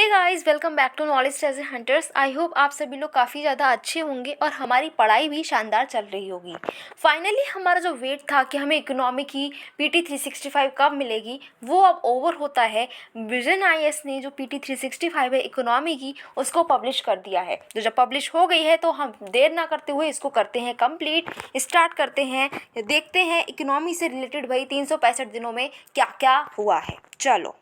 Hey guys, welcome back to knowledge treasure hunters. I hope आप सभी लोग काफ़ी ज़्यादा अच्छे होंगे और हमारी पढ़ाई भी शानदार चल रही होगी। फाइनली हमारा जो वेट था कि हमें इकोनॉमी की PT 365 कब मिलेगी, वो अब ओवर होता है। विजन IAS ने जो PT 365 है इकोनॉमी की, उसको पब्लिश कर दिया है। तो जब पब्लिश हो गई है तो हम देर ना करते हुए इसको करते हैं कंप्लीट, स्टार्ट करते हैं, देखते हैं इकोनॉमी से रिलेटेड भाई 365 दिनों में क्या क्या हुआ है। चलो,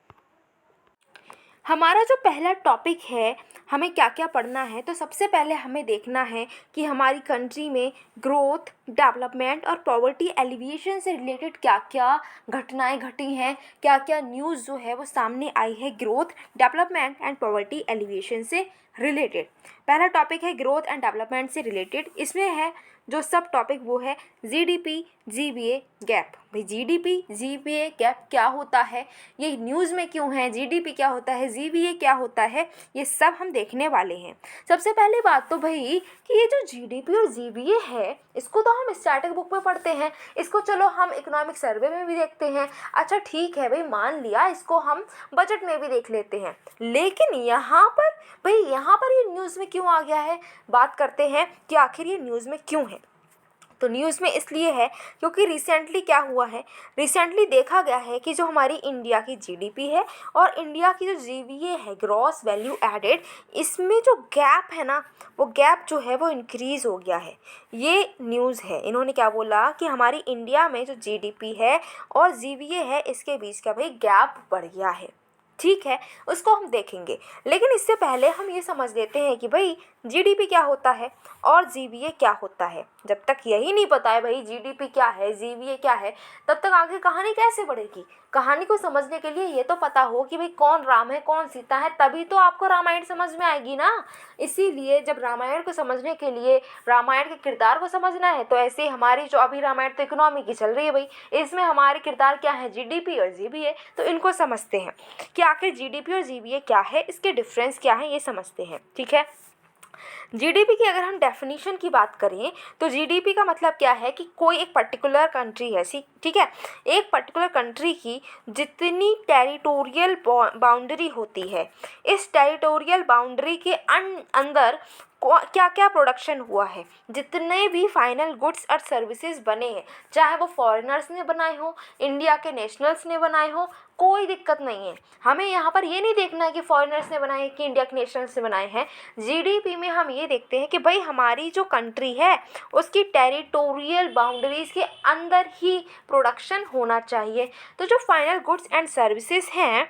हमारा जो पहला टॉपिक है, हमें क्या क्या पढ़ना है। तो सबसे पहले हमें देखना है कि हमारी कंट्री में ग्रोथ, डेवलपमेंट और पॉवर्टी एलिविएशन से रिलेटेड क्या क्या घटनाएं घटी हैं, क्या क्या न्यूज़ जो है वो सामने आई है growth, development and poverty alleviation से रिलेटेड। पहला टॉपिक है ग्रोथ एंड डेवलपमेंट से रिलेटेड। इसमें है जो सब टॉपिक वो है GDP GVA गैप। भाई GDP GVA गैप क्या होता है, ये न्यूज़ में क्यों है, GDP क्या होता है, GVA क्या होता है, ये सब हम देखने वाले हैं। सबसे पहले बात तो भाई कि ये जो GDP और GVA है, इसको तो हम स्टैटिक बुक में पढ़ते हैं, इसको चलो हम इकोनॉमिक सर्वे में भी देखते हैं। अच्छा ठीक है भाई, मान लिया इसको हम बजट में भी देख लेते हैं, लेकिन यहाँ पर भाई यहाँ पर ये न्यूज़ में क्यों आ गया है। बात करते हैं कि आखिर ये न्यूज़ में क्यों है। तो न्यूज़ में इसलिए है क्योंकि रिसेंटली क्या हुआ है, रिसेंटली देखा गया है कि जो हमारी इंडिया की GDP है और इंडिया की जो GVA है, ग्रॉस वैल्यू एडेड, इसमें जो गैप है ना, वो गैप जो है वो इंक्रीज़ हो गया है। ये न्यूज़ है। इन्होंने क्या बोला कि हमारी इंडिया में जो GDP है और GVA है, इसके बीच का भाई गैप बढ़ गया है। ठीक है, उसको हम देखेंगे, लेकिन इससे पहले हम ये समझ लेते हैं कि भाई GDP क्या होता है और GVA क्या होता है। जब तक यही नहीं पता है भाई GDP क्या है, GVA क्या है, तब तक आगे कहानी कैसे बढ़ेगी। कहानी को समझने के लिए ये तो पता हो कि भाई कौन राम है कौन सीता है, तभी तो आपको रामायण समझ में आएगी ना। इसीलिए जब रामायण को समझने के लिए रामायण के किरदार को समझना है, तो ऐसे हमारी जो अभी रामायण तो इकोनॉमी की चल रही है भाई, इसमें हमारे किरदार क्या है, GDP और GVA। तो इनको समझते हैं कि आखिर GDP और GVA क्या है, इसके डिफरेंस क्या है, ये समझते हैं। ठीक है, GDP की अगर हम डेफिनेशन की बात करें तो GDP का मतलब क्या है कि कोई एक पर्टिकुलर कंट्री है, ठीक है, एक पर्टिकुलर कंट्री की जितनी टेरिटोरियल बाउंड्री होती है, इस टेरिटोरियल बाउंड्री के अंदर क्या क्या प्रोडक्शन हुआ है, जितने भी फाइनल गुड्स और सर्विसेज बने हैं, चाहे वो फॉरेनर्स ने बनाए हो, इंडिया के नेशनल्स ने बनाए हो, कोई दिक्कत नहीं है। हमें यहाँ पर ये नहीं देखना है कि फॉरेनर्स ने बनाए कि इंडिया के नेशनल्स ने बनाए हैं। GDP में हम ये देखते हैं कि भाई हमारी जो कंट्री है उसकी टेरिटोरियल बाउंड्रीज के अंदर ही प्रोडक्शन होना चाहिए। तो जो फाइनल गुड्स एंड सर्विसेज हैं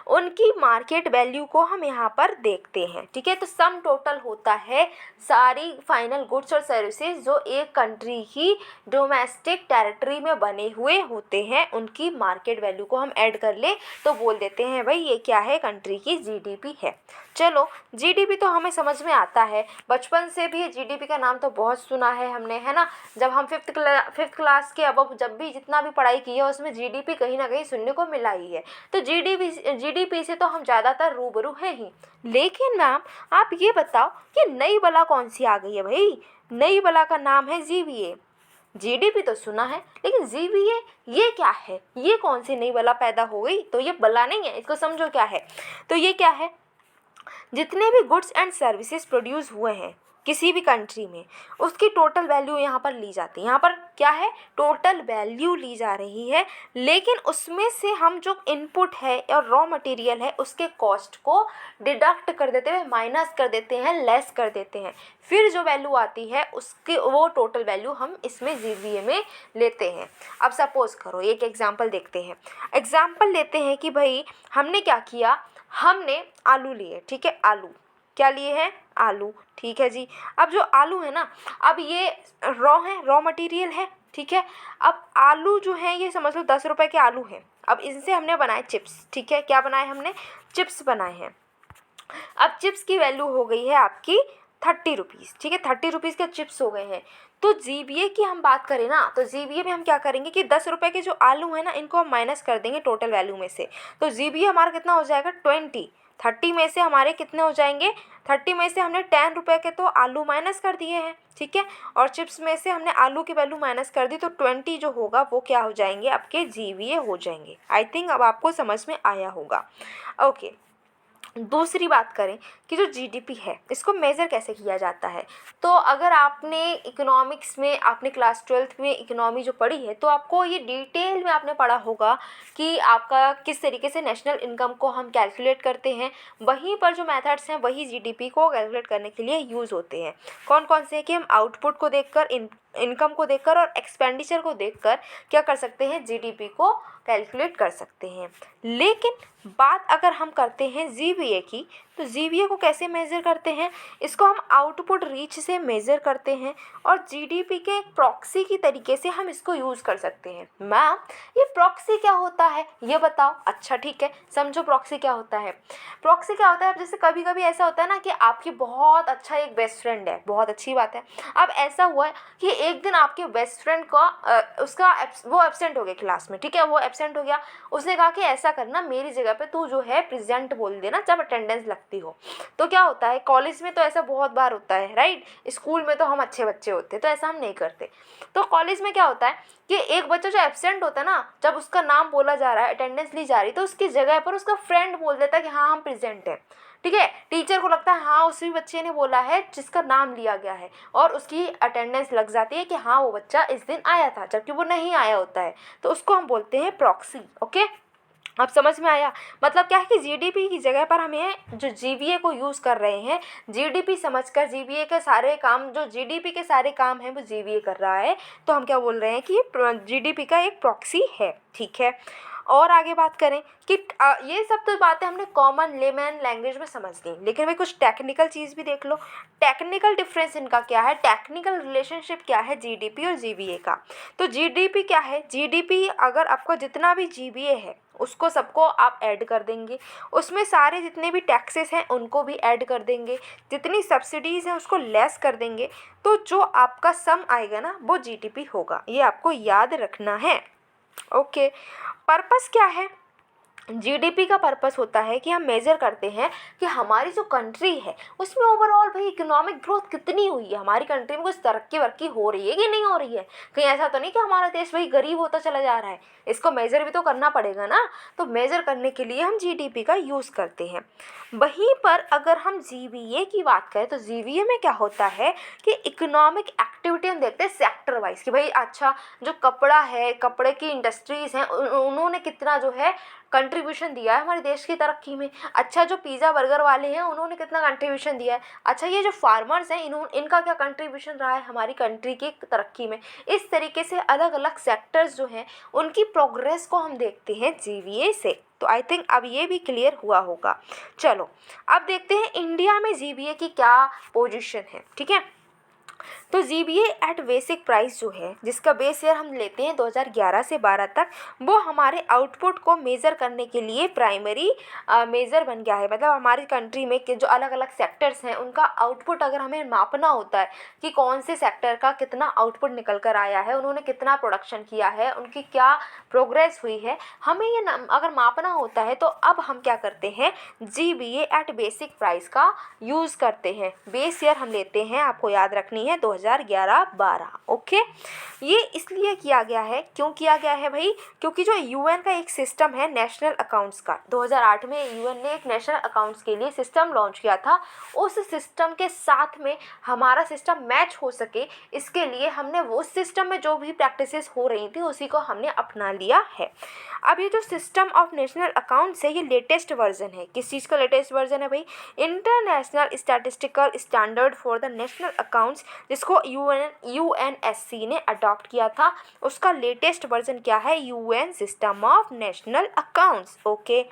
उनकी मार्केट वैल्यू को हम यहाँ पर देखते हैं। ठीक है, तो सम टोटल होता है सारी फाइनल गुड्स और सर्विसेज जो एक कंट्री की डोमेस्टिक टेरिटरी में बने हुए होते हैं, उनकी मार्केट वैल्यू को हम ऐड कर ले तो बोल देते हैं भाई ये क्या है, कंट्री की GDP है। चलो, GDP तो हमें समझ में आता है, बचपन से भी GDP का नाम तो बहुत सुना है हमने, है ना। जब हम फिफ्थ क्लास के अब जब भी जितना भी पढ़ाई की है उसमें GDP कहीं ना कहीं सुनने को मिला ही है। तो GDP से तो हम ज़्यादातर रूबरू हैं ही। लेकिन मैम आप ये बताओ कि नई बला कौन सी आ गई है भाई। नई बला का नाम है GVA। GDP तो सुना है, लेकिन GVA ये क्या है, ये कौन सी नई बला पैदा हो गई। तो ये बला नहीं है, इसको समझो क्या है। तो ये क्या है, जितने भी गुड्स एंड सर्विसेज प्रोड्यूस हुए हैं किसी भी कंट्री में, उसकी टोटल वैल्यू यहाँ पर ली जाती है। यहाँ पर क्या है, टोटल वैल्यू ली जा रही है, लेकिन उसमें से हम जो इनपुट है और रॉ मटेरियल है उसके कॉस्ट को डिडक्ट कर देते हैं, माइनस कर देते हैं, लेस कर देते हैं। फिर जो वैल्यू आती है उसकी वो टोटल वैल्यू हम इसमें GVA में लेते हैं। अब सपोज करो एक एग्जाम्पल देखते हैं। एग्जाम्पल लेते हैं कि भाई हमने क्या किया, हमने आलू लिए। ठीक है, आलू क्या लिए हैं, आलू। ठीक है जी, अब जो आलू है ना, अब ये रॉ है, रॉ मटेरियल है। ठीक है, अब आलू जो है ये समझ लो 10 रुपए के आलू हैं। अब इनसे हमने बनाए चिप्स। ठीक है, क्या बनाए हमने, चिप्स बनाए हैं। अब चिप्स की वैल्यू हो गई है आपकी 30 रुपीज़। ठीक है, 30 रुपीज़ के चिप्स हो गए हैं। तो GVA की हम बात करें ना, तो GVA में हम क्या करेंगे कि 10 रुपए के जो आलू है ना, इनको हम माइनस कर देंगे टोटल वैल्यू में से। तो GVA हमारा कितना हो जाएगा, 20। 30 में से हमारे कितने हो जाएंगे, 30 में से हमने 10 रुपए के तो आलू माइनस कर दिए हैं। ठीक है, और चिप्स में से हमने आलू की वैल्यू माइनस कर दी, तो 20 जो होगा वो क्या हो जाएंगे, आपके GVA हो जाएंगे। आई थिंक अब आपको समझ में आया होगा। ओके, दूसरी बात करें कि जो जीडीपी है इसको मेज़र कैसे किया जाता है, तो अगर आपने इकोनॉमिक्स में आपने क्लास 12th में इकोनॉमी जो पढ़ी है तो आपको ये डिटेल में आपने पढ़ा होगा कि आपका किस तरीके से नेशनल इनकम को हम कैलकुलेट करते हैं। वहीं पर जो मेथड्स हैं वही जीडीपी को कैलकुलेट करने के लिए यूज़ होते हैं। कौन कौन से हैं कि हम आउटपुट को देखकर इनकम को देखकर और एक्सपेंडिचर को देखकर क्या कर सकते हैं, जीडीपी को कैलकुलेट कर सकते हैं। लेकिन बात अगर हम करते हैं जीवीए की, तो जीवीए को कैसे मेज़र करते हैं, इसको हम आउटपुट रीच से मेज़र करते हैं और जीडीपी के एक प्रॉक्सी की तरीके से हम इसको यूज़ कर सकते हैं। मैम ये प्रॉक्सी क्या होता है ये बताओ। अच्छा ठीक है, समझो प्रॉक्सी क्या होता है। प्रॉक्सी क्या होता है, अब जैसे कभी कभी ऐसा होता है ना कि आपकी बहुत अच्छा एक बेस्ट फ्रेंड है, बहुत अच्छी बात है। अब ऐसा हुआ है कि एक दिन आपके बेस्ट फ्रेंड का वो एब्सेंट हो गया क्लास में, ठीक है, वो एब्सेंट हो गया। उसने कहा कि ऐसा करना, मेरी जगह पे तू जो है प्रेजेंट बोल देना जब अटेंडेंस लगती हो। तो क्या होता है, कॉलेज में तो ऐसा बहुत बार होता है, राइट। स्कूल में तो हम अच्छे बच्चे होते हैं तो ऐसा हम नहीं करते। तो कॉलेज में क्या होता है कि एक बच्चा जो एब्सेंट होता है ना, जब उसका नाम बोला जा रहा है, अटेंडेंस ली जा रही है, तो उसकी जगह पर उसका फ्रेंड बोल देता है कि हाँ हम प्रेजेंट हैं। ठीक है, टीचर को लगता है हाँ उसी बच्चे ने बोला है जिसका नाम लिया गया है, और उसकी अटेंडेंस लग जाती है कि हाँ वो बच्चा इस दिन आया था, जबकि वो नहीं आया होता है। तो उसको हम बोलते हैं प्रॉक्सी। ओके, अब समझ में आया। मतलब क्या है कि जीडीपी की जगह पर हमें जो जीवीए को यूज़ कर रहे हैं, जीडीपी समझकर जीवीए के सारे काम, जो जीडीपी के सारे काम हैं वो जीवीए कर रहा है, तो हम क्या बोल रहे हैं कि जीडीपी का एक प्रॉक्सी है। ठीक है, और आगे बात करें कि ये सब तो बातें हमने कॉमन लेमैन लैंग्वेज में समझ ली, लेकिन भाई कुछ टेक्निकल चीज़ भी देख लो। टेक्निकल डिफरेंस इनका क्या है, टेक्निकल रिलेशनशिप क्या है जीडीपी और जीवीए का। तो जीडीपी क्या है, जीडीपी अगर आपको जितना भी जीवीए है उसको सबको आप ऐड कर देंगे, उसमें सारे जितने भी टैक्सेस हैं उनको भी ऐड कर देंगे, जितनी सब्सिडीज़ हैं उसको लेस कर देंगे, तो जो आपका सम आएगा ना वो जीडीपी होगा। ये आपको याद रखना है। ओके, पर्पस क्या है, जीडीपी का पर्पस होता है कि हम मेज़र करते हैं कि हमारी जो कंट्री है उसमें ओवरऑल भाई इकोनॉमिक ग्रोथ कितनी हुई है, हमारी कंट्री में कुछ तरक्की वर्क्की हो रही है कि नहीं हो रही है। कहीं ऐसा तो नहीं कि हमारा देश भाई गरीब होता चला जा रहा है, इसको मेज़र भी तो करना पड़ेगा ना। तो मेज़र करने के लिए हम जीडीपी का यूज़ करते हैं। वहीं पर अगर हम जीवीए की बात करें तो जीवीए में क्या होता है कि इकोनॉमिक एक्टिविटी हम देखते हैं सेक्टर वाइज, कि भाई अच्छा जो कपड़ा है, कपड़े की इंडस्ट्रीज़ हैं, उन्होंने कितना जो है कंट्रीब्यूशन दिया है हमारे देश की तरक्की में। अच्छा जो पिज़्ज़ा बर्गर वाले हैं उन्होंने कितना कंट्रीब्यूशन दिया है। अच्छा ये जो फार्मर्स हैं इनका क्या कंट्रीब्यूशन रहा है हमारी कंट्री की तरक्की में। इस तरीके से अलग अलग सेक्टर्स जो हैं उनकी प्रोग्रेस को हम देखते हैं जीवीए से। तो आई थिंक अब ये भी क्लियर हुआ होगा। चलो अब देखते हैं इंडिया में जीवीए की क्या पोजीशन है। ठीक है, तो जीबीए एट बेसिक प्राइस जो है जिसका बेस ईयर हम लेते हैं 2011 से 12 तक, वो हमारे आउटपुट को मेज़र करने के लिए प्राइमरी मेज़र बन गया है। मतलब हमारी कंट्री में जो अलग अलग सेक्टर्स हैं उनका आउटपुट अगर हमें मापना होता है कि कौन से सेक्टर का कितना आउटपुट निकल कर आया है, उन्होंने कितना प्रोडक्शन किया है, उनकी क्या प्रोग्रेस हुई है, हमें ये अगर मापना होता है तो अब हम क्या करते हैं, जीबीए एट बेसिक प्राइस का यूज़ करते हैं। बेस ईयर हम लेते हैं, आपको याद रखनी है 2011-12। ओके, ये इसलिए किया गया है, क्यों किया गया है भाई, क्योंकि जो यूएन का एक सिस्टम है नेशनल अकाउंट्स का, 2008 में यूएन ने एक नेशनल अकाउंट्स के लिए सिस्टम लॉन्च किया था। उस सिस्टम के साथ में हमारा सिस्टम मैच हो सके, इसके लिए हमने वो सिस्टम में जो भी प्रैक्टिसेस हो रही थी उसी को हमने अपना लिया है। अब ये जो सिस्टम ऑफ नेशनल अकाउंट्स है ये लेटेस्ट वर्जन है। किस चीज़ का लेटेस्ट वर्जन है भाई, international statistical standard for the national accounts, जिसको यूएनएससी ने अडॉप्ट किया था। उसका लेटेस्ट वर्जन क्या है, UN system of national accounts. Okay,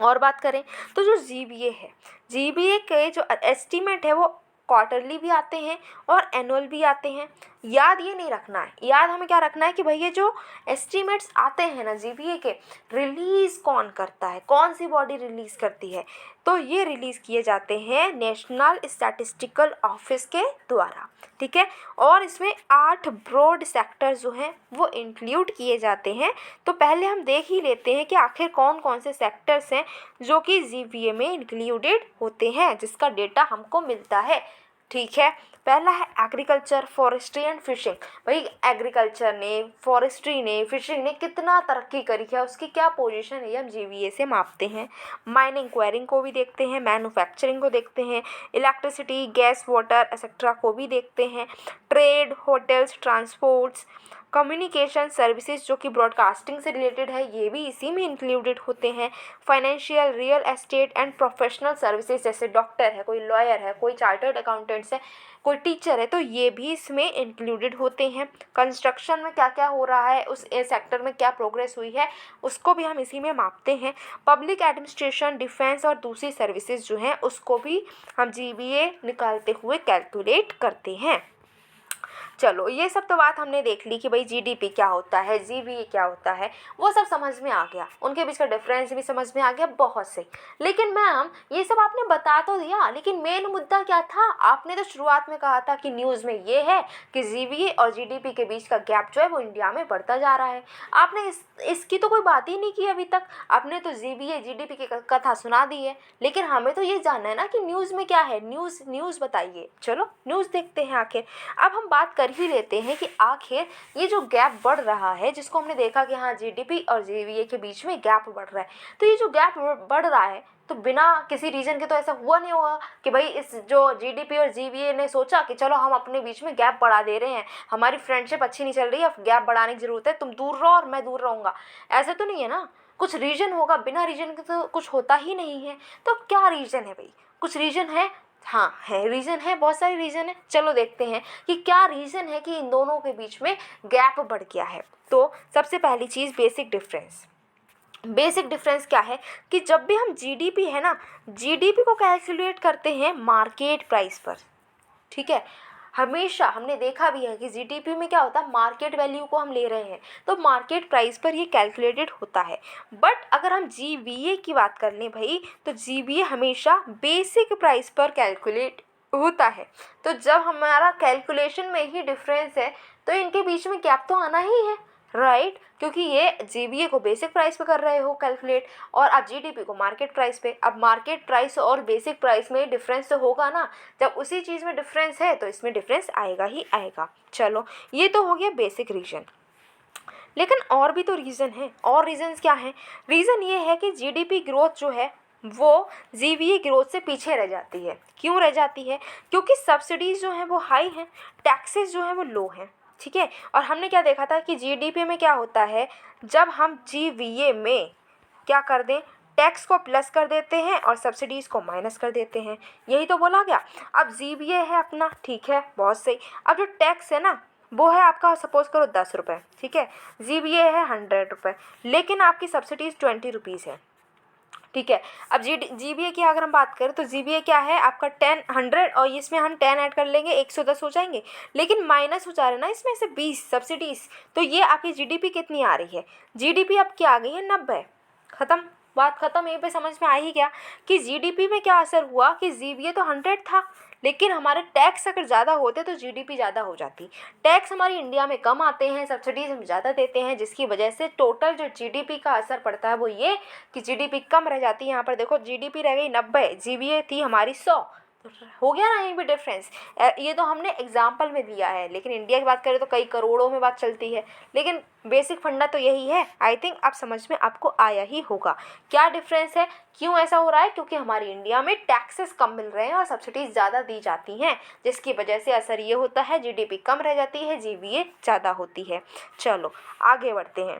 और बात करें तो जो जीबीए है, जीबीए के जो एस्टीमेट है वो क्वार्टरली भी आते हैं और एनुअल भी आते हैं। याद ये नहीं रखना है, याद हमें क्या रखना है कि भाई ये जो एस्टीमेट्स आते हैं ना जीबीए के, रिलीज़ कौन करता है, कौन सी बॉडी रिलीज़ करती है, तो ये रिलीज़ किए जाते हैं नेशनल स्टैटिस्टिकल ऑफिस के द्वारा। ठीक है, और इसमें 8 ब्रॉड सेक्टर्स जो हैं वो इंक्लूड किए जाते हैं। तो पहले हम देख ही लेते हैं कि आखिर कौन कौन से सेक्टर्स हैं जो कि जीबीए में इंक्लूडेड होते हैं, जिसका डेटा हमको मिलता है। ठीक है, पहला है एग्रीकल्चर, फॉरेस्ट्री एंड फिशिंग। भाई एग्रीकल्चर ने, फॉरेस्ट्री ने, फिशिंग ने कितना तरक्की करी है, उसकी क्या पोजीशन है, ये हम जीवीए से मापते हैं। माइनिंग क्वेरिंग को भी देखते हैं, मैन्युफैक्चरिंग को देखते हैं, इलेक्ट्रिसिटी, गैस, वाटर एक्सेट्रा को भी देखते हैं, trade, hotels, transports, communication services जो कि ब्रॉडकास्टिंग से रिलेटेड है, ये भी इसी में इंक्लूडेड होते हैं। Financial, real estate and professional services, जैसे डॉक्टर है, कोई लॉयर है, कोई चार्टर्ड अकाउंटेंट्स है, कोई टीचर है, तो ये भी इसमें इंक्लूडेड होते हैं। कंस्ट्रक्शन में क्या क्या हो रहा है, उस सेक्टर में क्या प्रोग्रेस हुई है, उसको भी हम इसी में मापते हैं। पब्लिक एडमिनिस्ट्रेशन, डिफेंस और दूसरी सर्विसेज जो हैं उसको भी हम जीबीए निकालते हुए कैलकुलेट करते हैं। चलो ये सब तो बात हमने देख ली कि भाई जीडीपी क्या होता है, जीबीए क्या होता है, वो सब समझ में आ गया, उनके बीच का डिफरेंस भी समझ में आ गया, बहुत सही। लेकिन मैम ये सब आपने बता तो दिया, लेकिन मेन मुद्दा क्या था? आपने तो शुरुआत में कहा था कि न्यूज़ में ये है कि जीबीए और जीडीपी के बीच का गैप जो है वो इंडिया में बढ़ता जा रहा है। आपने इसकी तो कोई बात ही नहीं की अभी तक। आपने तो जीबीए जीडीपी की कथा सुना दी है, लेकिन हमें तो ये जानना है ना कि न्यूज़ में क्या है। न्यूज़ बताइए। चलो न्यूज़ देखते हैं आखिर। अब हम बात कर ही लेते हैं कि आखिर ये जो गैप बढ़ रहा है, जिसको हमने देखा कि हाँ जीडीपी और जीबीए के बीच में गैप बढ़ रहा है, तो ये जो गैप बढ़ रहा है तो बिना किसी रीज़न के तो ऐसा हुआ नहीं होगा कि भाई इस जो जीडीपी और जीबीए ने सोचा कि चलो हम अपने बीच में गैप बढ़ा दे रहे हैं, हमारी फ्रेंडशिप अच्छी नहीं चल रही है, गैप बढ़ाने की ज़रूरत है, तुम दूर रहो और मैं दूर रहूँगा। ऐसा तो नहीं है ना, कुछ रीज़न होगा, बिना रीज़न के तो कुछ होता ही नहीं है। तो क्या रीज़न है भाई? कुछ रीज़न है, हाँ है, रीज़न है, बहुत सारे रीज़न है। चलो देखते हैं कि क्या रीज़न है कि इन दोनों के बीच में गैप बढ़ गया है। तो सबसे पहली चीज़ बेसिक डिफरेंस क्या है कि जब भी हम जीडीपी है ना, जीडीपी को कैलकुलेट करते हैं मार्केट प्राइस पर, ठीक है। हमेशा हमने देखा भी है कि जीडीपी में क्या होता है, मार्केट वैल्यू को हम ले रहे हैं तो मार्केट प्राइस पर ये कैलकुलेटेड होता है। बट अगर हम जीबीए की बात कर लें भाई, तो जीबीए हमेशा बेसिक प्राइस पर कैलकुलेट होता है। तो जब हमारा कैलकुलेशन में ही डिफरेंस है तो इनके बीच में गैप तो आना ही है, राइट। क्योंकि ये जीबीए को बेसिक प्राइस पे कर रहे हो कैलकुलेट और आप जीडीपी को मार्केट प्राइस पे। अब मार्केट प्राइस और बेसिक प्राइस में डिफरेंस तो होगा ना, जब उसी चीज़ में डिफरेंस है तो इसमें डिफरेंस आएगा ही आएगा। चलो ये तो हो गया बेसिक रीज़न, लेकिन और भी तो रीज़न है। और रीज़न्स क्या हैं? रीज़न ये है कि जीडीपी ग्रोथ जो है वो जीबीए ग्रोथ से पीछे रह जाती है। क्यों रह जाती है? क्योंकि सब्सिडीज़ जो हैं वो हाई हैं, टैक्सेस जो हैं वो लो हैं, ठीक है। और हमने क्या देखा था कि जीडीपी में क्या होता है, जब हम जीबीए में क्या कर दें, टैक्स को प्लस कर देते हैं और सब्सिडीज़ को माइनस कर देते हैं, यही तो बोला गया। अब जीबीए है अपना, ठीक है, बहुत सही। अब जो टैक्स है ना वो है आपका, सपोज करो 10 रुपये, ठीक है। जीबीए है 100 रुपये, लेकिन आपकी सब्सिडीज़ 20 रुपीज़ है, ठीक है। अब जीबीए की अगर हम बात करें तो जीबीए क्या है आपका 100 और इसमें हम 10 ऐड कर लेंगे 110 हो जाएंगे, लेकिन माइनस हो जा रहा है ना इसमें से 20 सब्सिडीज़। तो ये आपकी जीडीपी कितनी आ रही है? जीडीपी अब क्या आ गई है 90। ख़त्म, बात ख़त्म। यहीं पे समझ में आ ही गया कि जीडीपी में क्या असर हुआ कि जीबीए तो 100 था, लेकिन हमारे टैक्स अगर ज़्यादा होते तो जीडीपी ज़्यादा हो जाती। टैक्स हमारी इंडिया में कम आते हैं, सब्सिडीज़ हम ज़्यादा देते हैं, जिसकी वजह से टोटल जो जीडीपी का असर पड़ता है वो ये कि जीडीपी कम रह जाती है। यहाँ पर देखो जीडीपी रह गई 90, जीबीए थी हमारी 100, हो गया ना यहीं पे डिफरेंस। ये तो हमने एग्जाम्पल में दिया है, लेकिन इंडिया की बात करें तो कई करोड़ों में बात चलती है, लेकिन बेसिक फंडा तो यही है। आई थिंक आप समझ में आपको आया ही होगा क्या डिफरेंस है, क्यों ऐसा हो रहा है। क्योंकि हमारी इंडिया में टैक्सेस कम मिल रहे हैं और सब्सिडीज़ ज़्यादा दी जाती हैं, जिसकी वजह से असर ये होता है जीडीपी कम रह जाती है, जीबीए ज़्यादा होती है। चलो आगे बढ़ते हैं।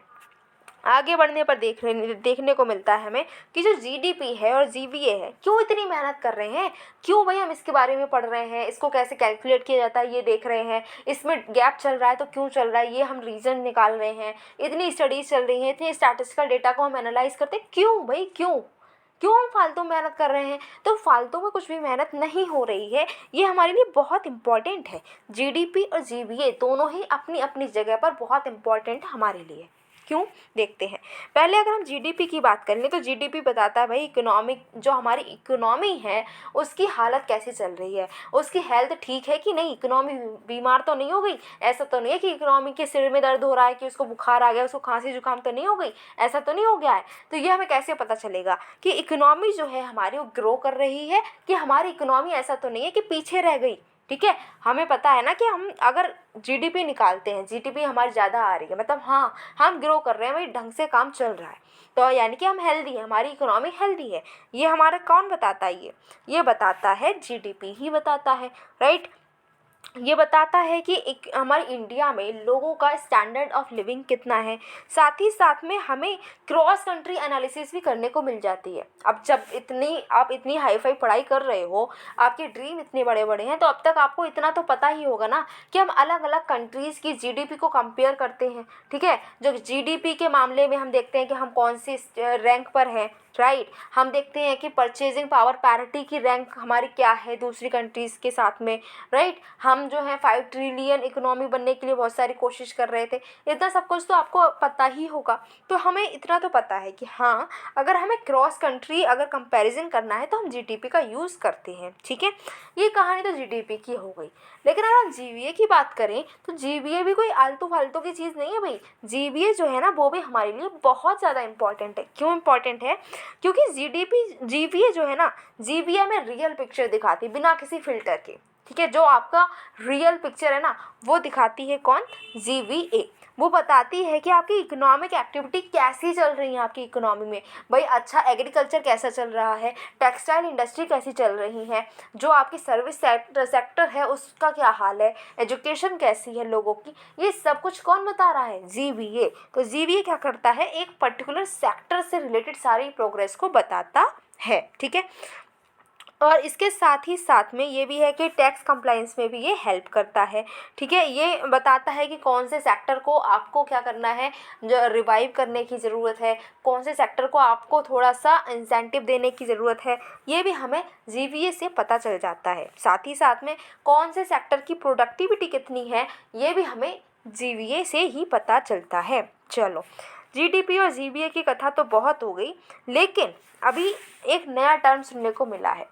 आगे बढ़ने पर देखने को मिलता है हमें कि जो जीडीपी है और जीबीए है, क्यों इतनी मेहनत कर रहे हैं, क्यों भाई हम इसके बारे में पढ़ रहे हैं, इसको कैसे कैलकुलेट किया जाता है ये देख रहे हैं, इसमें गैप चल रहा है तो क्यों चल रहा है ये हम रीज़न निकाल रहे हैं, इतनी स्टडीज़ चल रही हैं, इतनी स्टैटिस्टिकल डेटा को हम एनालाइज करते हैं, क्यों भाई क्यों हम फालतू मेहनत कर रहे हैं? तो फालतू में कुछ भी मेहनत नहीं हो रही है, ये हमारे लिए बहुत इंपॉर्टेंट है। जीडीपी और जीबीए दोनों ही अपनी अपनी जगह पर बहुत इंपॉर्टेंट है हमारे लिए। क्यों, देखते हैं। पहले अगर हम जीडीपी की बात कर लें तो जीडीपी बताता है भाई इकोनॉमिक, जो हमारी इकोनॉमी है उसकी हालत कैसे चल रही है, उसकी हेल्थ ठीक है कि नहीं, इकोनॉमी बीमार तो नहीं हो गई। ऐसा तो नहीं है कि इकोनॉमी के सिर में दर्द हो रहा है, कि उसको बुखार आ गया, उसको खांसी जुकाम तो नहीं हो गई, ऐसा तो नहीं हो गया है। तो ये हमें कैसे पता चलेगा कि इकोनॉमी जो है हमारी वो ग्रो कर रही है, कि हमारी इकोनॉमी ऐसा तो नहीं है कि पीछे रह गई, ठीक है, हमें पता है ना कि हम अगर जीडीपी निकालते हैं, जीडीपी हमारी ज़्यादा आ रही है, मतलब हाँ हम ग्रो कर रहे हैं, भाई ढंग से काम चल रहा है, तो यानी कि हम हेल्दी हैं, हमारी इकोनॉमी हेल्दी है। ये हमारा कौन बताता है? ये बताता है जीडीपी ही बताता है, राइट। ये बताता है कि एक हमारे इंडिया में लोगों का स्टैंडर्ड ऑफ लिविंग कितना है। साथ ही साथ में हमें क्रॉस कंट्री एनालिसिस भी करने को मिल जाती है। अब जब आप इतनी हाई फाई पढ़ाई कर रहे हो, आपके ड्रीम इतने बड़े बड़े हैं, तो अब तक आपको इतना तो पता ही होगा ना कि हम अलग अलग कंट्रीज़ की जीडीपी को कंपेयर करते हैं। ठीक है, जो जीडीपी के मामले में हम देखते हैं कि हम कौन सी रैंक पर हैं, राइट। हम देखते हैं कि परचेजिंग पावर पैरिटी की रैंक हमारी क्या है दूसरी कंट्रीज़ के साथ में, राइट। हम जो है 5 ट्रिलियन इकोनॉमी बनने के लिए बहुत सारी कोशिश कर रहे थे। इतना सब कुछ तो आपको पता ही होगा। तो हमें इतना तो पता है कि हाँ, अगर हमें क्रॉस कंट्री अगर कंपैरिजन करना है तो हम जीडीपी का यूज़ करते हैं। ठीक है, ये कहानी तो जीडीपी की हो गई। लेकिन अगर हम जीवीए की बात करें तो जीवीए भी कोई आलतू फालतू की चीज़ नहीं है भाई। जीवीए जो है ना, वो भी हमारे लिए बहुत ज़्यादा इंपॉर्टेंट है। क्यों इंपॉर्टेंट है? क्योंकि जीवीए जो है ना, जीवीए में रियल पिक्चर दिखाती बिना किसी फिल्टर के। ठीक है, जो आपका रियल पिक्चर है ना, वो दिखाती है कौन? जीवीए। वो बताती है कि आपकी इकोनॉमिक एक्टिविटी कैसी चल रही है आपकी इकोनॉमी में। भाई अच्छा, एग्रीकल्चर कैसा चल रहा है, टेक्सटाइल इंडस्ट्री कैसी चल रही है, जो आपकी सर्विस सेक्टर है उसका क्या हाल है, एजुकेशन कैसी है लोगों की, ये सब कुछ कौन बता रहा है? जीवीए। तो जीवीए क्या करता है? एक पर्टिकुलर सेक्टर से रिलेटेड सारी प्रोग्रेस को बताता है। ठीक है, और इसके साथ ही साथ में ये भी है कि टैक्स कंप्लाइंस में भी ये हेल्प करता है। ठीक है, ये बताता है कि कौन से सेक्टर को आपको क्या करना है, जो रिवाइव करने की ज़रूरत है, कौन से सेक्टर को आपको थोड़ा सा इंसेंटिव देने की ज़रूरत है, ये भी हमें जीवीए से पता चल जाता है। साथ ही साथ में कौन से सेक्टर की प्रोडक्टिविटी कितनी है, ये भी हमें जीवीए से ही पता चलता है। चलो, जीडीपी और जीवीए की कथा तो बहुत हो गई, लेकिन अभी एक नया टर्म सुनने को मिला है।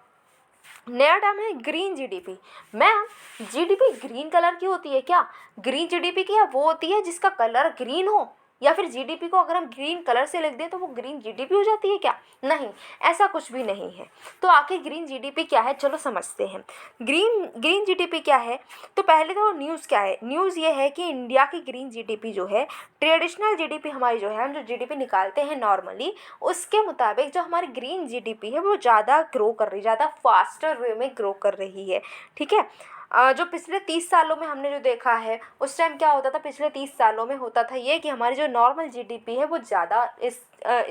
नया टर्म है green GDP. Ma'am, GDP green colour की होती है क्या? ग्रीन जीडीपी क्या वो होती है जिसका कलर ग्रीन हो, या फिर जीडीपी को अगर हम ग्रीन कलर से लिख दें तो वो ग्रीन जीडीपी हो जाती है क्या? नहीं, ऐसा कुछ भी नहीं है। तो आखिर ग्रीन जीडीपी क्या है, चलो समझते हैं। ग्रीन जीडीपी क्या है? तो पहले तो न्यूज़ क्या है? न्यूज़ ये है कि इंडिया की ग्रीन जीडीपी जो है, ट्रेडिशनल जीडीपी हमारी जो है, हम जो जीडीपी निकालते हैं नॉर्मली, उसके मुताबिक जो हमारी ग्रीन जीडीपी है वो ज़्यादा ग्रो कर रही है, ज़्यादा फास्टर वे में ग्रो कर रही है। ठीक है, जो पिछले 30 सालों में हमने जो देखा है, उस टाइम क्या होता था? पिछले 30 सालों में होता था ये कि हमारी जो नॉर्मल जीडीपी है वो ज़्यादा इस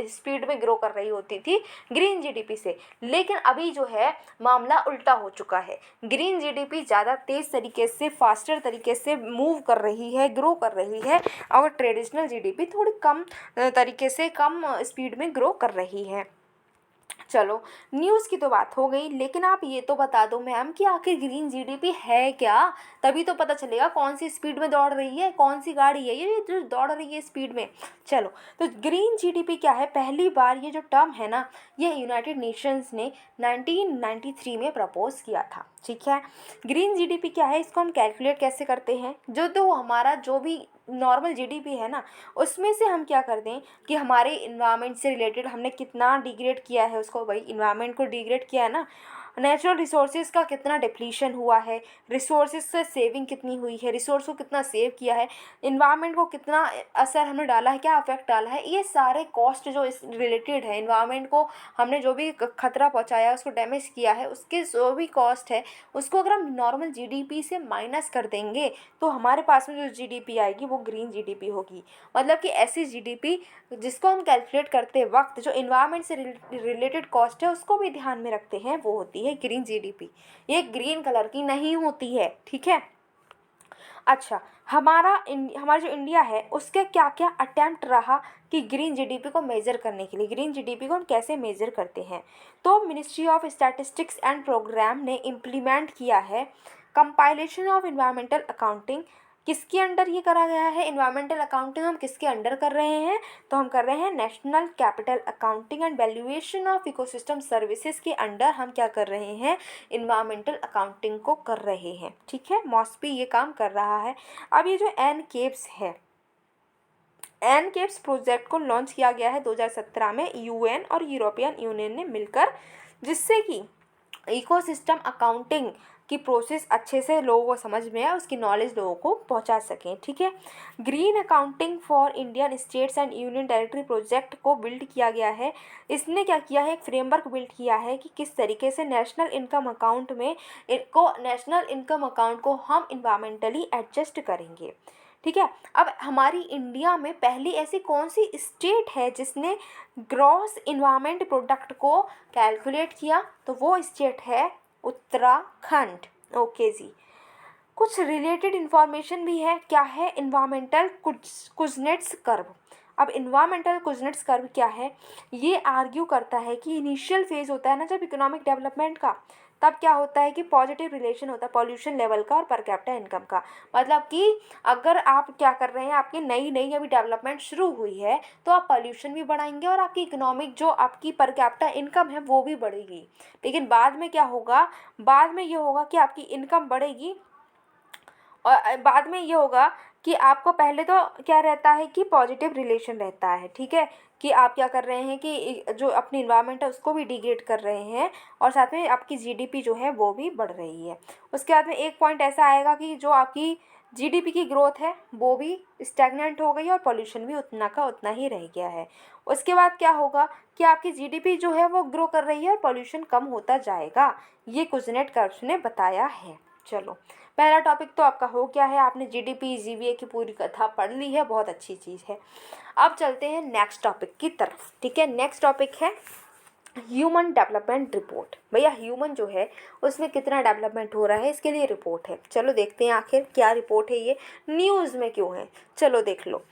स्पीड में ग्रो कर रही होती थी ग्रीन जीडीपी से। लेकिन अभी जो है मामला उल्टा हो चुका है। ग्रीन जीडीपी ज़्यादा तेज़ तरीके से, फास्टर तरीके से मूव कर रही है, ग्रो कर रही है, और ट्रेडिशनल जीडीपी थोड़ी कम तरीके से, कम स्पीड में ग्रो कर रही है। चलो, न्यूज़ की तो बात हो गई, लेकिन आप ये तो बता दो मैम कि आखिर ग्रीन जीडीपी है क्या? तभी तो पता चलेगा कौन सी स्पीड में दौड़ रही है, कौन सी गाड़ी है ये जो दौड़ रही है स्पीड में। चलो, तो ग्रीन जीडीपी क्या है? पहली बार ये जो टर्म है ना, ये यूनाइटेड नेशंस ने 1993 में प्रपोज किया था। ठीक है, ग्रीन जीडीपी क्या है, इसको हम कैलकुलेट कैसे करते हैं? तो हमारा जो भी नॉर्मल जीडीपी है ना, उसमें से हम क्या कर दें कि हमारे इन्वायरमेंट से रिलेटेड हमने कितना डिग्रेड किया है उसको, भाई इन्वायरमेंट को डिग्रेड किया है ना, नेचुरल रिसोर्सेज का कितना डिप्लीशन हुआ है, रिसोर्सेज से सेविंग कितनी हुई है, रिसोर्स को कितना सेव किया है, इन्वायरमेंट को कितना असर हमने डाला है, क्या अफेक्ट डाला है, ये सारे कॉस्ट जो इस रिलेटेड है, इन्वायरमेंट को हमने जो भी खतरा पहुंचाया, उसको डैमेज किया है, उसके जो भी कॉस्ट है, उसको अगर हम नॉर्मल जीडीपी से माइनस कर देंगे तो हमारे पास में जो जीडीपी आएगी वो ग्रीन जीडीपी होगी। मतलब कि ऐसी जीडीपी जिसको हम कैलकुलेट करते वक्त जो इन्वायरमेंट से रिलेटेड कॉस्ट है उसको भी ध्यान में रखते हैं, वो होती है ग्रीन जीडीपी। ये ग्रीन कलर की नहीं होती है। ठीक है, अच्छा, हमारा जो इंडिया है उसके क्या क्या अटेम्प्ट रहा कि ग्रीन जीडीपी को मेज़र करने के लिए, ग्रीन जीडीपी को हम कैसे मेज़र करते हैं? तो ministry of statistics and programme ने इम्प्लीमेंट किया है कंपाइलेशन ऑफ इन्वायरमेंटल अकाउंटिंग। किसके अंडर ये करा गया है? इन्वायरमेंटल अकाउंटिंग हम किसके अंडर कर रहे हैं? तो हम कर रहे हैं national capital accounting and valuation of ecosystem services के अंडर हम क्या कर रहे हैं? इन्वायरमेंटल अकाउंटिंग को कर रहे हैं। ठीक है, मॉस्पी ये काम कर रहा है। अब ये जो एनकेप्स है, एनकेप्स प्रोजेक्ट को लॉन्च किया गया है 2017 में यूएन और यूरोपियन यूनियन ने मिलकर, जिससे कि इकोसिस्टम अकाउंटिंग कि प्रोसेस अच्छे से लोगों को समझ में आए, उसकी नॉलेज लोगों को पहुंचा सकें। ठीक है, green accounting for Indian states and union territory project को बिल्ड किया गया है। इसने क्या किया है, एक फ्रेमवर्क बिल्ड किया है कि किस तरीके से नेशनल इनकम अकाउंट में नेशनल इनकम अकाउंट को हम इन्वायरमेंटली एडजस्ट करेंगे। ठीक है, अब हमारी इंडिया में पहली ऐसी कौन सी स्टेट है जिसने ग्रॉस इन्वायरमेंट प्रोडक्ट को कैलकुलेट किया, तो वो स्टेट है उत्तराखंड। ओके जी, कुछ रिलेटेड इन्फॉर्मेशन भी है, क्या है, इन्वायरमेंटल कुजनेट्स कर्व। अब इन्वायरमेंटल कुजनेट्स कर्व क्या है, ये आर्ग्यू करता है कि इनिशियल फेज होता है ना जब इकोनॉमिक डेवलपमेंट का, तब क्या होता है कि पॉजिटिव रिलेशन होता है पॉल्यूशन लेवल का और पर कैपिटा इनकम का। मतलब कि अगर आप क्या कर रहे हैं, आपकी नई नई अभी डेवलपमेंट शुरू हुई है तो आप पॉल्यूशन भी बढ़ाएंगे और आपकी इकोनॉमिक जो आपकी पर कैपिटा इनकम है वो भी बढ़ेगी। लेकिन बाद में क्या होगा, बाद में ये होगा कि आपकी इनकम बढ़ेगी और बाद में ये होगा कि आपको पहले तो क्या रहता है कि पॉजिटिव रिलेशन रहता है। ठीक है, कि आप क्या कर रहे हैं कि जो अपनी इन्वायरमेंट है उसको भी डिग्रेड कर रहे हैं और साथ में आपकी जीडीपी जो है वो भी बढ़ रही है। उसके बाद में एक पॉइंट ऐसा आएगा कि जो आपकी जीडीपी की ग्रोथ है वो भी स्टैग्नेंट हो गई और पॉल्यूशन भी उतना का उतना ही रह गया है। उसके बाद क्या होगा कि आपकी जीडीपी जो है वो ग्रो कर रही है और पॉल्यूशन कम होता जाएगा, ये कुजनेट कर्व्स ने बताया है। चलो, पहला टॉपिक तो आपका हो गया है, आपने जीडीपी जीवीए की पूरी कथा पढ़ ली है, बहुत अच्छी चीज़ है। अब चलते हैं नेक्स्ट टॉपिक की तरफ। ठीक है, नेक्स्ट टॉपिक है ह्यूमन डेवलपमेंट रिपोर्ट। भैया ह्यूमन जो है उसमें कितना डेवलपमेंट हो रहा है, इसके लिए रिपोर्ट है। चलो देखते हैं आखिर क्या रिपोर्ट है, ये न्यूज़ में क्यों है, चलो देख लो।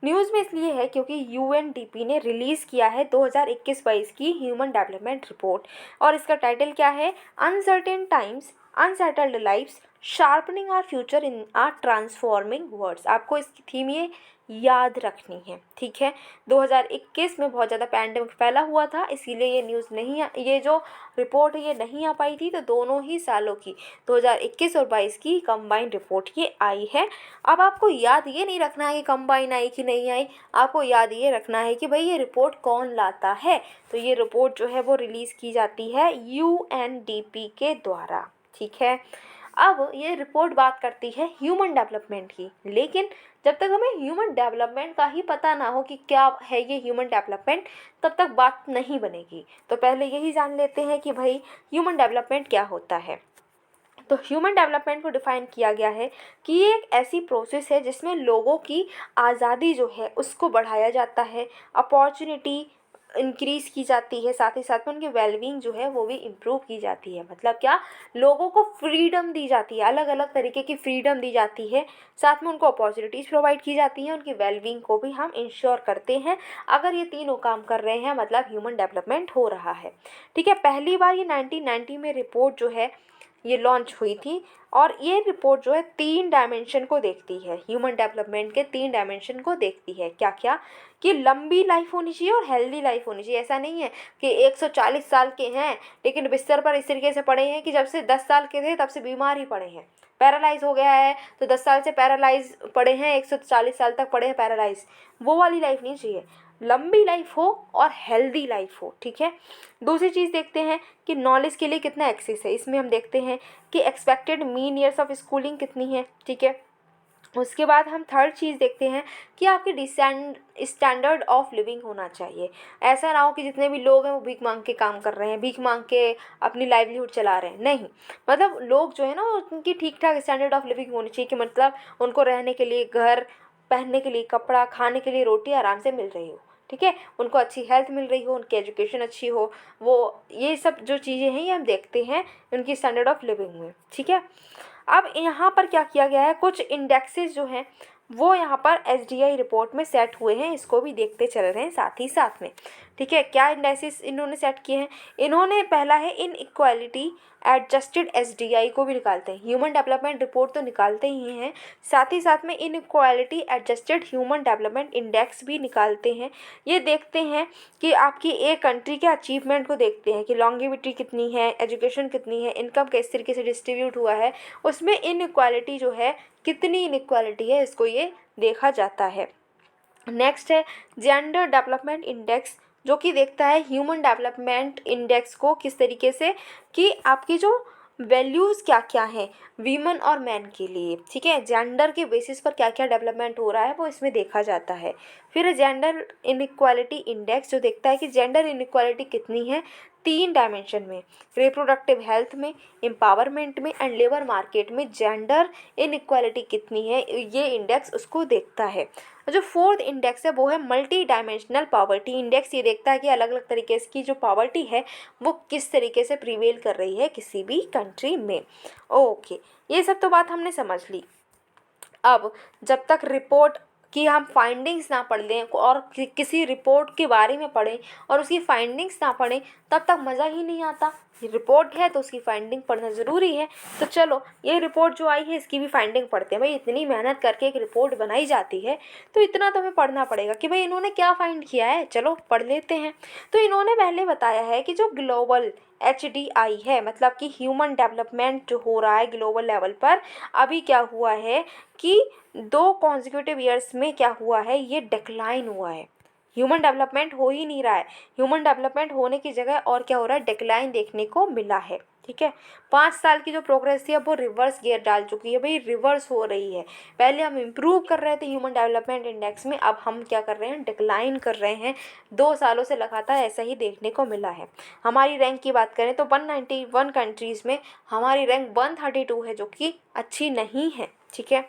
न्यूज़ में इसलिए है क्योंकि यूएनडीपी ने रिलीज़ किया है 2021-22 की ह्यूमन डेवलपमेंट रिपोर्ट और इसका टाइटल क्या है, uncertain times unsettled lifes sharpening our future in are transforming words. आपको इसकी थीम ये याद रखनी है। ठीक है, 2021 में बहुत ज़्यादा पैंडेमिक फैला हुआ था, इसीलिए ये न्यूज़ नहीं ये जो रिपोर्ट है ये नहीं आ पाई थी। तो दोनों ही सालों की 2021 और 22 की कंबाइंड रिपोर्ट ये आई है। अब आपको याद ये नहीं रखना है कि कंबाइन आई कि नहीं आई, आपको याद ये रखना है कि भाई ये रिपोर्ट कौन लाता है। तो ये रिपोर्ट जो है वो रिलीज़ की जाती है यूएनडीपी के द्वारा। ठीक है, अब ये रिपोर्ट बात करती है ह्यूमन डेवलपमेंट की, लेकिन जब तक हमें ह्यूमन डेवलपमेंट का ही पता ना हो कि क्या है ये ह्यूमन डेवलपमेंट, तब तक बात नहीं बनेगी। तो पहले यही जान लेते हैं कि भाई ह्यूमन डेवलपमेंट क्या होता है। तो ह्यूमन डेवलपमेंट को डिफ़ाइन किया गया है कि ये एक ऐसी प्रोसेस है जिसमें लोगों की आज़ादी जो है उसको बढ़ाया जाता है, अपॉर्चुनिटी इंक्रीज़ की जाती है, साथ ही साथ में उनकी वेलबींग जो है वो भी इम्प्रूव की जाती है। मतलब क्या, लोगों को फ्रीडम दी जाती है, अलग अलग तरीके की फ्रीडम दी जाती है, साथ में उनको अपॉर्चुनिटीज़ प्रोवाइड की जाती हैं, उनकी वेलबींग को भी हम इंश्योर करते हैं। अगर ये तीनों काम कर रहे हैं मतलब ह्यूमन डेवलपमेंट हो रहा है। ठीक है, पहली बार ये 1990 में रिपोर्ट जो है ये लॉन्च हुई थी और ये रिपोर्ट जो है 3 डायमेंशन को देखती है, ह्यूमन डेवलपमेंट के 3 डायमेंशन को देखती है। क्या क्या, कि लंबी लाइफ होनी चाहिए और हेल्दी लाइफ होनी चाहिए। ऐसा नहीं है कि 140 साल के हैं लेकिन बिस्तर पर इस तरीके से पड़े हैं कि जब से 10 साल के थे तब से बीमार ही पड़े हैं, पैरालाइज हो गया है तो 10 साल से पैरालाइज पड़े हैं, 140 साल तक पड़े हैं पैरालाइज, वो वाली लाइफ नहीं चाहिए। लंबी लाइफ हो और हेल्दी लाइफ हो। ठीक है, दूसरी चीज़ देखते हैं कि नॉलेज के लिए कितना एक्सेस है। इसमें हम देखते हैं कि expected mean years of schooling कितनी है। ठीक है, उसके बाद हम थर्ड चीज़ देखते हैं कि आपकी स्टैंडर्ड ऑफ लिविंग होना चाहिए। ऐसा ना हो कि जितने भी लोग हैं वो भीख मांग के काम कर रहे हैं, भीख मांग के अपनी लाइवलीहुड चला रहे हैं, नहीं। मतलब लोग जो है ना उनकी ठीक ठाक स्टैंडर्ड ऑफ लिविंग होनी चाहिए कि मतलब उनको रहने के लिए घर, पहनने के लिए कपड़ा, खाने के लिए रोटी आराम से मिल रही हो। ठीक है, उनको अच्छी हेल्थ मिल रही हो, उनकी एजुकेशन अच्छी हो, वो ये सब जो चीज़ें हैं ये हम देखते हैं उनकी स्टैंडर्ड ऑफ लिविंग में। ठीक है, अब यहाँ पर क्या किया गया है, कुछ इंडेक्सेस जो हैं वो यहाँ पर एसडीआई रिपोर्ट में सेट हुए हैं, इसको भी देखते चल रहे हैं साथ ही साथ में। ठीक है, क्या इंडेक्सेस इन्होंने सेट किए हैं, इन्होंने पहला है इन इक्वालिटी एडजस्टेड एसडीआई को भी निकालते हैं, ह्यूमन डेवलपमेंट रिपोर्ट तो निकालते ही हैं, साथ ही साथ में इन equality adjusted human development index भी निकालते हैं। ये देखते हैं कि आपकी एक कंट्री के अचीवमेंट को देखते हैं कि लॉन्गेविटी कितनी है, एजुकेशन कितनी है, इनकम किस तरीके से डिस्ट्रीब्यूट हुआ है, उसमें इनइक्वालिटी जो है कितनी इनइक्वालिटी है इसको ये देखा जाता है। नेक्स्ट है जेंडर डेवलपमेंट इंडेक्स, जो कि देखता है ह्यूमन डेवलपमेंट इंडेक्स को किस तरीके से कि आपकी जो वैल्यूज़ क्या क्या हैं वीमेन और मैन के लिए, ठीक है। जेंडर के बेसिस पर क्या क्या डेवलपमेंट हो रहा है वो इसमें देखा जाता है। फिर जेंडर इनइक्वालिटी इंडेक्स जो देखता है कि जेंडर इनइक्वालिटी कितनी है 3 डायमेंशन में, रिप्रोडक्टिव हेल्थ में, एम्पावरमेंट में एंड लेबर मार्केट में जेंडर इनइक्वालिटी कितनी है, ये इंडेक्स उसको देखता है। जो फोर्थ इंडेक्स है वो है मल्टी डायमेंशनल पॉवर्टी इंडेक्स। ये देखता है कि अलग अलग तरीके की जो पॉवर्टी है वो किस तरीके से प्रिवेल कर रही है किसी भी कंट्री में। ओके, ये सब तो बात हमने समझ ली। अब जब तक रिपोर्ट की हम फाइंडिंग्स ना पढ़ लें और किसी रिपोर्ट के बारे में पढ़ें और उसकी फाइंडिंग्स ना पढ़ें तब तक मज़ा ही नहीं आता। ये रिपोर्ट है तो उसकी फाइंडिंग पढ़ना ज़रूरी है। तो चलो ये रिपोर्ट जो आई है इसकी भी फाइंडिंग पढ़ते हैं। भाई इतनी मेहनत करके एक रिपोर्ट बनाई जाती है तो इतना तो हमें पढ़ना पड़ेगा कि भाई इन्होंने क्या फाइंड किया है, चलो पढ़ लेते हैं। तो इन्होंने पहले बताया है कि जो ग्लोबल HDI है, मतलब कि ह्यूमन डेवलपमेंट जो हो रहा है ग्लोबल लेवल पर, अभी क्या हुआ है कि 2 कॉन्जिक्यूटिव ईयर्स में क्या हुआ है, ये डिक्लाइन हुआ है। ह्यूमन डेवलपमेंट हो ही नहीं रहा है, ह्यूमन डेवलपमेंट होने की जगह और क्या हो रहा है, डिक्लाइन देखने को मिला है। ठीक है, 5 साल की जो प्रोग्रेस थी अब वो रिवर्स गियर डाल चुकी है। भाई रिवर्स हो रही है। पहले हम इम्प्रूव कर रहे थे ह्यूमन डेवलपमेंट इंडेक्स में, अब हम क्या कर रहे हैं, डिक्लाइन कर रहे हैं। 2 सालों से लगातार ऐसा ही देखने को मिला है। हमारी रैंक की बात करें तो 191 कंट्रीज़ में हमारी रैंक 132 है, जो कि अच्छी नहीं है। ठीक है,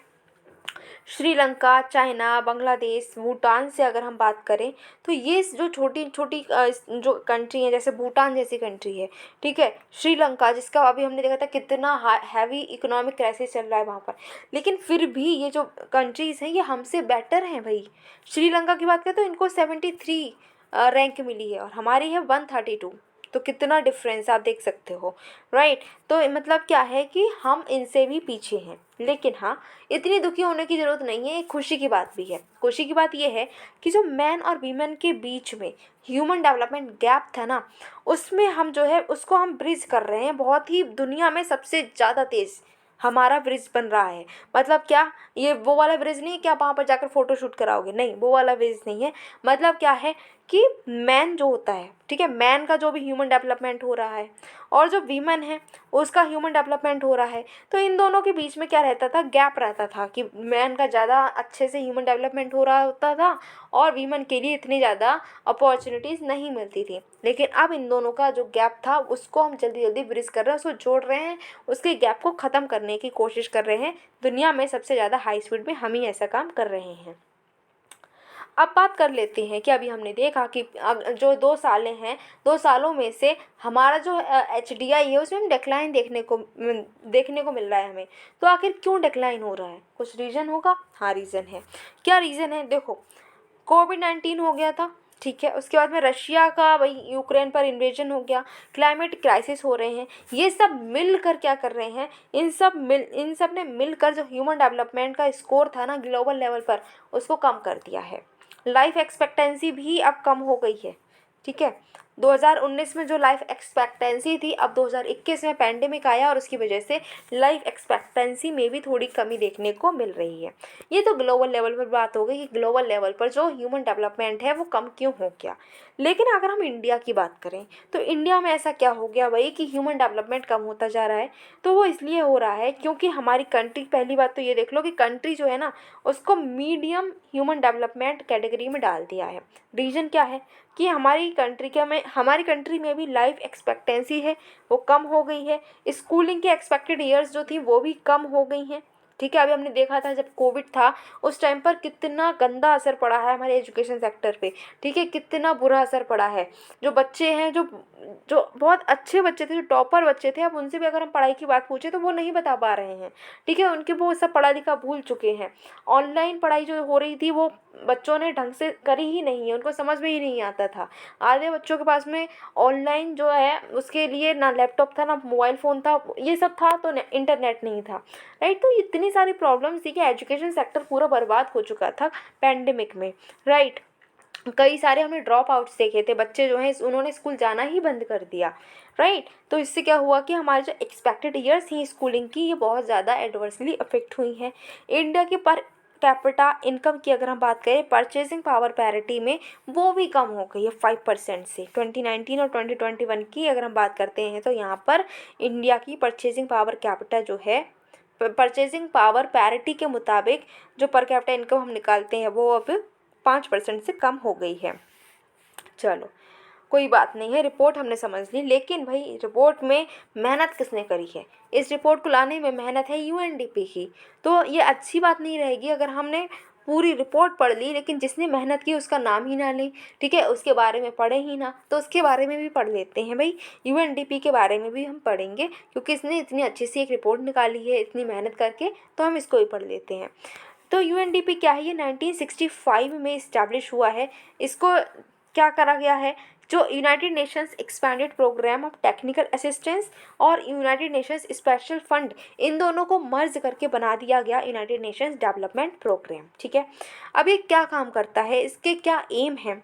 श्रीलंका, चाइना, बांग्लादेश, भूटान से अगर हम बात करें तो ये जो छोटी छोटी जो कंट्री है, जैसे भूटान जैसी कंट्री है, ठीक है, श्रीलंका जिसका अभी हमने देखा था कितना हैवी इकोनॉमिक क्राइसिस चल रहा है वहाँ पर, लेकिन फिर भी ये जो कंट्रीज़ हैं ये हमसे बेटर हैं। भाई श्रीलंका की बात करें तो इनको 73 रैंक मिली है और हमारी है 132। तो कितना डिफरेंस आप देख सकते हो, राइट। तो मतलब क्या है कि हम इनसे भी पीछे हैं। लेकिन हाँ, इतनी दुखी होने की ज़रूरत नहीं है, एक खुशी की बात भी है। खुशी की बात ये है कि जो मैन और वीमेन के बीच में ह्यूमन डेवलपमेंट गैप था ना, उसमें हम जो है उसको हम ब्रिज कर रहे हैं। बहुत ही दुनिया में सबसे ज़्यादा तेज़ हमारा ब्रिज बन रहा है। मतलब क्या, ये वो वाला ब्रिज नहीं है कि आप वहाँ पर जाकर फ़ोटो शूट कराओगे, नहीं, वो वाला ब्रिज नहीं है। मतलब क्या है कि मैन जो होता है, ठीक है, मैन का जो भी ह्यूमन डेवलपमेंट हो रहा है और जो वीमन है उसका ह्यूमन डेवलपमेंट हो रहा है, तो इन दोनों के बीच में क्या रहता था, गैप रहता था कि मैन का ज़्यादा अच्छे से ह्यूमन डेवलपमेंट हो रहा होता था और वीमन के लिए इतनी ज़्यादा अपॉर्चुनिटीज़ नहीं मिलती थी। लेकिन अब इन दोनों का जो गैप था उसको हम जल्दी जल्दी ब्रिज कर रहे हैं, उसको जोड़ रहे हैं, उसके गैप को ख़त्म करने की कोशिश कर रहे हैं। दुनिया में सबसे ज़्यादा हाई स्पीड में हम ही ऐसा काम कर रहे हैं। अब बात कर लेते हैं कि अभी हमने देखा कि जो 2 सालें हैं, 2 सालों में से हमारा जो HDI है उसमें डिक्लाइन देखने को मिल रहा है हमें। तो आखिर क्यों डिक्लाइन हो रहा है, कुछ रीज़न होगा। हाँ, रीज़न है। क्या रीज़न है, देखो, कोविड-19 हो गया था, ठीक है, उसके बाद में रशिया का वही यूक्रेन पर इन्वेजन हो गया, क्लाइमेट क्राइसिस हो रहे हैं, ये सब मिलकर क्या कर रहे हैं, इन सब ने मिलकर जो ह्यूमन डेवलपमेंट का स्कोर था ना ग्लोबल लेवल पर, उसको कम कर दिया है। लाइफ एक्सपेक्टेंसी भी अब कम हो गई है। ठीक है, 2019 में जो लाइफ एक्सपेक्टेंसी थी, अब 2021 में पैंडेमिक आया और उसकी वजह से लाइफ एक्सपेक्टेंसी में भी थोड़ी कमी देखने को मिल रही है। ये तो ग्लोबल लेवल पर बात हो गई कि ग्लोबल लेवल पर जो ह्यूमन डेवलपमेंट है वो कम क्यों हो गया। लेकिन अगर हम इंडिया की बात करें तो इंडिया में ऐसा क्या हो गया भाई कि ह्यूमन डेवलपमेंट कम होता जा रहा है। तो वो इसलिए हो रहा है क्योंकि हमारी कंट्री, पहली बात तो ये देख लो कि कंट्री जो है ना उसको मीडियम ह्यूमन डेवलपमेंट कैटेगरी में डाल दिया है। रीज़न क्या है कि हमारी कंट्री में भी लाइफ एक्सपेक्टेंसी है वो कम हो गई है। स्कूलिंग की एक्सपेक्टेड ईयर्स जो थी वो भी कम हो गई हैं। ठीक है, अभी हमने देखा था जब कोविड था उस टाइम पर कितना गंदा असर पड़ा है हमारे एजुकेशन सेक्टर पे। ठीक है, कितना बुरा असर पड़ा है। जो बच्चे हैं, जो जो बहुत अच्छे बच्चे थे, जो टॉपर बच्चे थे, अब उनसे भी अगर हम पढ़ाई की बात पूछे तो वो नहीं बता पा रहे हैं। ठीक है, उनके वो सब पढ़ा लिखा भूल चुके हैं। ऑनलाइन पढ़ाई जो हो रही थी वो बच्चों ने ढंग से करी ही नहीं है, उनको समझ में ही नहीं आता था। आधे बच्चों के पास में ऑनलाइन जो है उसके लिए ना लैपटॉप था ना मोबाइल फ़ोन था, ये सब था तो इंटरनेट नहीं था, राइट। तो इतनी सारी प्रॉब्लम्स थी कि एजुकेशन सेक्टर पूरा बर्बाद हो चुका था पैंडेमिक में, राइट। कई सारे हमने ड्रॉप आउट्स देखे थे, बच्चे जो हैं उन्होंने स्कूल जाना ही बंद कर दिया, राइट। तो इससे क्या हुआ कि हमारी जो एक्सपेक्टेड ईयर्स थी स्कूलिंग की ये बहुत ज़्यादा एडवर्सली अफेक्ट हुई हैं। इंडिया के पर कैपिटा इनकम की अगर हम बात करें परचेजिंग पावर पैरिटी में, वो भी कम हो गई है 5% से। 2019 और 2021 की अगर हम बात करते हैं तो यहाँ पर इंडिया की परचेजिंग पावर कैपिटा जो है, परचेजिंग पावर पैरिटी के मुताबिक जो पर कैपिटा इनकम हम निकालते हैं वो अब 5% से कम हो गई है। चलो कोई बात नहीं है, रिपोर्ट हमने समझ ली, लेकिन भाई रिपोर्ट में मेहनत किसने करी है? इस रिपोर्ट को लाने में मेहनत है यूएनडीपी की। तो ये अच्छी बात नहीं रहेगी अगर हमने पूरी रिपोर्ट पढ़ ली लेकिन जिसने मेहनत की उसका नाम ही ना लें, ठीक है, उसके बारे में पढ़े ही ना। तो उसके बारे में भी पढ़ लेते हैं भाई, यूएनडीपी के बारे में भी हम पढ़ेंगे क्योंकि इसने इतनी अच्छी सी एक रिपोर्ट निकाली है इतनी मेहनत करके, तो हम इसको भी पढ़ लेते हैं। तो यूएनडीपी क्या है? ये 1965 में इस्टेब्लिश हुआ है। इसको क्या करा गया है? जो United Nations expanded programme of technical assistance और यूनाइटेड नेशंस स्पेशल फंड, इन दोनों को मर्ज करके बना दिया गया यूनाइटेड नेशंस डेवलपमेंट प्रोग्राम, ठीक है। अब ये क्या काम करता है, इसके क्या एम है?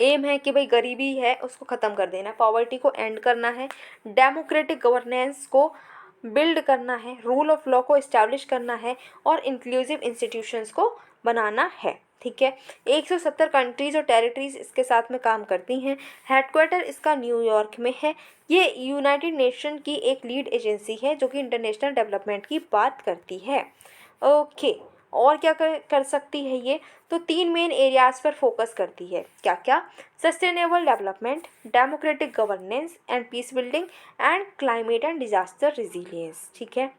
एम है कि भाई गरीबी है उसको ख़त्म कर देना, पॉवर्टी को एंड करना है, डेमोक्रेटिक गवर्नेंस को बिल्ड करना है, रूल ऑफ लॉ को इस्टेब्लिश करना है और इंक्लूसिव इंस्टीट्यूशंस को बनाना है, ठीक है। 170 कंट्रीज़ और टेरिटरीज़ इसके साथ में काम करती हैं। हेडक्वार्टर इसका न्यूयॉर्क में है। ये यूनाइटेड नेशन की एक लीड एजेंसी है जो कि इंटरनेशनल डेवलपमेंट की बात करती है। ओके, और क्या कर सकती है ये? तो 3 मेन एरियाज़ पर फोकस करती है। क्या क्या? Sustainable development, democratic governance and peace building and climate and disaster resilience, ठीक है।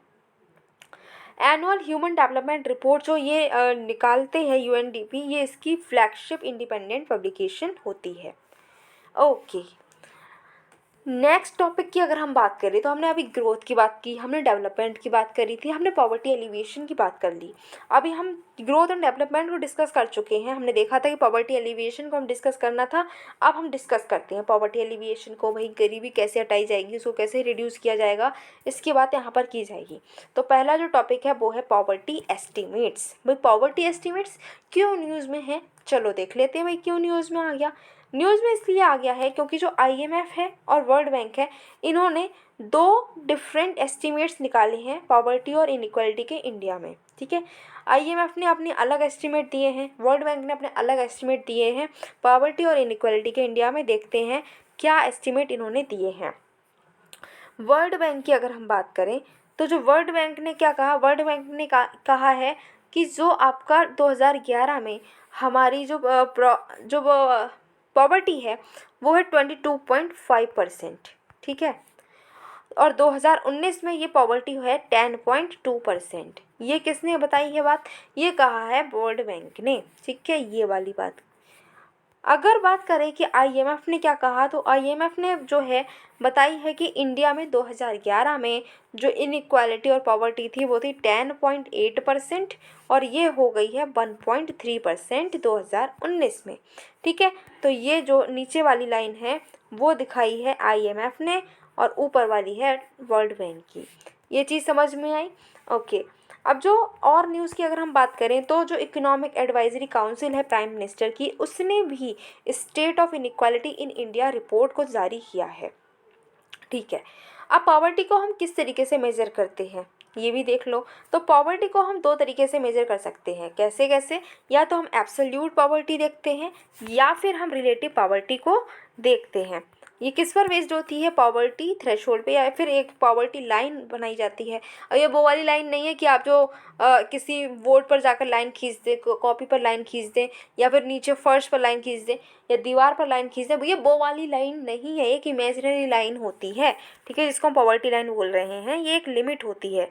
एनुअल ह्यूमन डेवलपमेंट रिपोर्ट जो ये निकालते हैं यूएनडीपी, ये इसकी फ्लैगशिप इंडिपेंडेंट पब्लिकेशन होती है। ओके, नेक्स्ट टॉपिक की अगर हम बात करें तो हमने अभी ग्रोथ की बात की, हमने डेवलपमेंट की बात करी थी, हमने पॉवर्टी एलिविएशन की बात कर ली। अभी हम ग्रोथ एंड डेवलपमेंट को डिस्कस कर चुके हैं। हमने देखा था कि पॉवर्टी एलिविएशन को हम डिस्कस करना था। अब हम डिस्कस करते हैं पॉवर्टी एलिविएशन को। भाई गरीबी कैसे हटाई जाएगी, उसको कैसे रिड्यूस किया जाएगा, इसकी बात यहाँ पर की जाएगी। तो पहला जो टॉपिक है वो है पॉवर्टी एस्टिमेट्स। भाई पॉवर्टी एस्टिमेट्स क्यों न्यूज़ में है? चलो देख लेते हैं भाई क्यों न्यूज़ में आ गया। न्यूज़ में इसलिए आ गया है क्योंकि जो आईएमएफ है और वर्ल्ड बैंक है, इन्होंने 2 डिफरेंट एस्टिमेट्स निकाले हैं पॉवर्टी और इनइक्वालिटी के इंडिया में, ठीक है। आईएमएफ ने अपने अलग एस्टिमेट दिए हैं, वर्ल्ड बैंक ने अपने अलग एस्टिमेट दिए हैं पॉवर्टी और इनइक्वालिटी के इंडिया में। देखते हैं क्या एस्टिमेट इन्होंने दिए हैं। वर्ल्ड बैंक की अगर हम बात करें तो जो वर्ल्ड बैंक ने क्या कहा, वर्ल्ड बैंक ने कहा है कि जो आपका 2011 में हमारी जो पॉवर्टी है वो है 22.5%, ठीक है। और 2019 में ये पॉवर्टी है 10.2%। ये किसने बताई है बात? ये कहा है वर्ल्ड बैंक ने, ठीक है, ये वाली बात। अगर बात करें कि आईएमएफ ने क्या कहा, तो आईएमएफ ने जो है बताई है कि इंडिया में 2011 में जो इनइक्वालिटी और पॉवर्टी थी वो थी 10.8% और ये हो गई है 1.3% 2019 में, ठीक है। तो ये जो नीचे वाली लाइन है वो दिखाई है आईएमएफ ने और ऊपर वाली है वर्ल्ड बैंक की। ये चीज़ समझ में आई? ओके, अब जो और न्यूज़ की अगर हम बात करें तो जो इकोनॉमिक एडवाइजरी काउंसिल है प्राइम मिनिस्टर की, उसने भी state of inequality in India report को जारी किया है, ठीक है। अब पॉवर्टी को हम किस तरीके से मेज़र करते हैं ये भी देख लो। तो पॉवर्टी को हम 2 तरीके से मेज़र कर सकते हैं। कैसे कैसे? या तो हम एब्सोल्यूट पॉवर्टी देखते हैं या फिर हम रिलेटिव पॉवर्टी को देखते हैं। ये किस पर बेस्ड होती है? पॉवर्टी थ्रेशोल्ड पे, या फिर एक पॉवर्टी लाइन बनाई जाती है। और ये वो वाली लाइन नहीं है कि आप जो किसी बोर्ड पर जाकर लाइन खींच दें, कॉपी पर लाइन खींच दें, या फिर नीचे फर्श पर लाइन खींच दें, या दीवार पर लाइन खींच दें। ये वो वाली लाइन नहीं है, एक इमेजिनरी लाइन होती है, ठीक है, जिसको हम पॉवर्टी लाइन बोल रहे हैं। ये एक लिमिट होती है,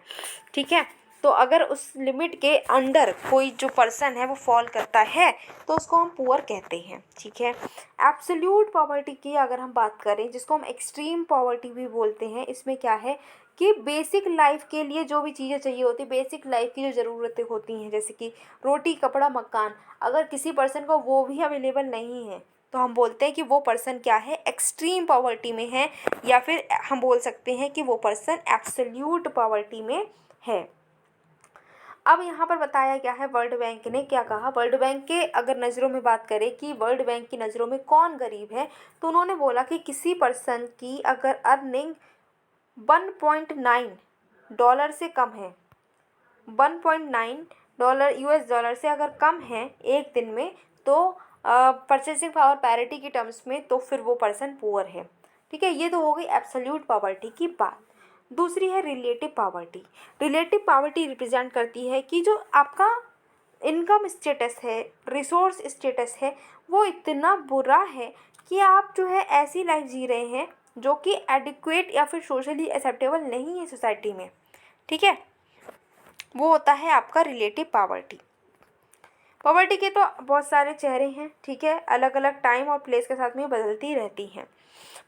ठीक है। तो अगर उस लिमिट के अंडर कोई जो पर्सन है वो फॉल करता है तो उसको हम पुअर कहते हैं, ठीक है। एब्सोल्यूट पॉवर्टी की अगर हम बात करें, जिसको हम एक्सट्रीम पॉवर्टी भी बोलते हैं, इसमें क्या है कि बेसिक लाइफ के लिए जो भी चीज़ें चाहिए होती है, बेसिक लाइफ की जो ज़रूरतें होती हैं, जैसे कि रोटी, कपड़ा, मकान, अगर किसी पर्सन को वो भी अवेलेबल नहीं है तो हम बोलते हैं कि वो पर्सन क्या है? एक्सट्रीम पॉवर्टी में है, या फिर हम बोल सकते हैं कि वो पर्सन एब्सोल्यूट पॉवर्टी में है। अब यहाँ पर बताया गया है वर्ल्ड बैंक ने क्या कहा। वर्ल्ड बैंक के अगर नज़रों में बात करें कि वर्ल्ड बैंक की नज़रों में कौन गरीब है, तो उन्होंने बोला कि किसी पर्सन की अगर अर्निंग 1.9 डॉलर से कम है, 1.9 US डॉलर से अगर कम है एक दिन में तो परचेसिंग पावर पैरिटी की टर्म्स में, तो फिर वो पर्सन पुअर है। ठीक है, ये तो हो गई एब्सोल्यूट पॉवर्टी की बात। दूसरी है relative poverty. Relative poverty represent करती है कि जो आपका इनकम स्टेटस है, रिसोर्स स्टेटस है, वो इतना बुरा है कि आप जो है ऐसी लाइफ जी रहे हैं जो कि एडिक्वेट या फिर सोशली एक्सेप्टेबल नहीं है सोसाइटी में। ठीक है, वो होता है आपका रिलेटिव पॉवर्टी। पॉवर्टी के तो बहुत सारे चेहरे हैं। ठीक है, अलग अलग टाइम और प्लेस के साथ में बदलती रहती हैं।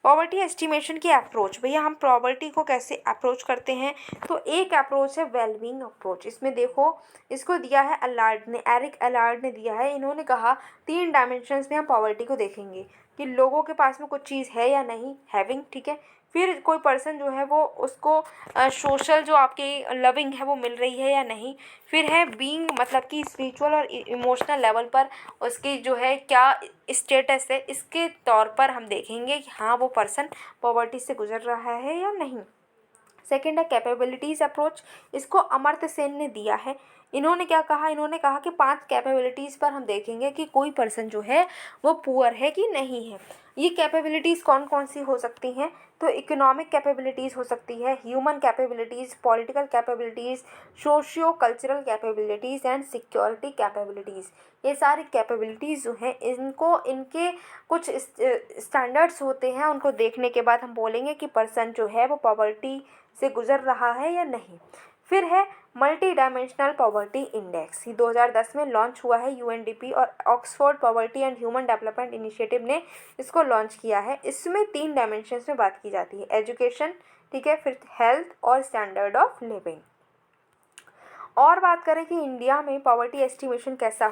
पॉवर्टी एस्टिमेशन की अप्रोच, भैया हम पॉवर्टी को कैसे अप्रोच करते हैं, तो एक अप्रोच है वेलबींग अप्रोच। इसमें देखो, इसको दिया है अलार्ड ने, एरिक अलार्ड ने दिया है। इन्होंने कहा 3 डायमेंशंस में हम पॉवर्टी को देखेंगे कि लोगों के पास में कुछ चीज़ है या नहीं, हैविंग। ठीक है, फिर कोई पर्सन जो है वो उसको सोशल जो आपकी लविंग है वो मिल रही है या नहीं, फिर है बीइंग, मतलब कि स्पिरिचुअल और इमोशनल लेवल पर उसकी जो है क्या स्टेटस है, इसके तौर पर हम देखेंगे कि हाँ वो पर्सन पॉवर्टी से गुजर रहा है या नहीं। सेकेंड है कैपेबिलिटीज़ अप्रोच। इसको अमर्त्य सेन ने दिया है। इन्होंने क्या कहा, इन्होंने कहा कि 5 कैपेबिलिटीज़ पर हम देखेंगे कि कोई पर्सन जो है वो पुअर है कि नहीं है। ये कैपेबिलिटीज़ कौन कौन सी हो सकती हैं, तो इकोनॉमिक कैपेबिलिटीज़ हो सकती है, human capabilities, political capabilities, socio cultural capabilities and security capabilities. ये सारी कैपेबिलिटीज़ जो हैं इनको इनके कुछ स्टैंडर्ड्स होते हैं, उनको देखने के बाद हम बोलेंगे कि पर्सन जो है वो पॉवर्टी से गुजर रहा है या नहीं। फिर है मल्टी डायमेंशनल पॉवर्टी इंडेक्स। ये 2010 में लॉन्च हुआ है। यूएनडीपी और Oxford poverty and human development initiative ने इसको लॉन्च किया है। इसमें 3 डायमेंशंस में बात की जाती है, एजुकेशन, ठीक है, फिर हेल्थ और स्टैंडर्ड ऑफ लिविंग। और बात करें कि इंडिया में पॉवर्टी एस्टिमेशन कैसे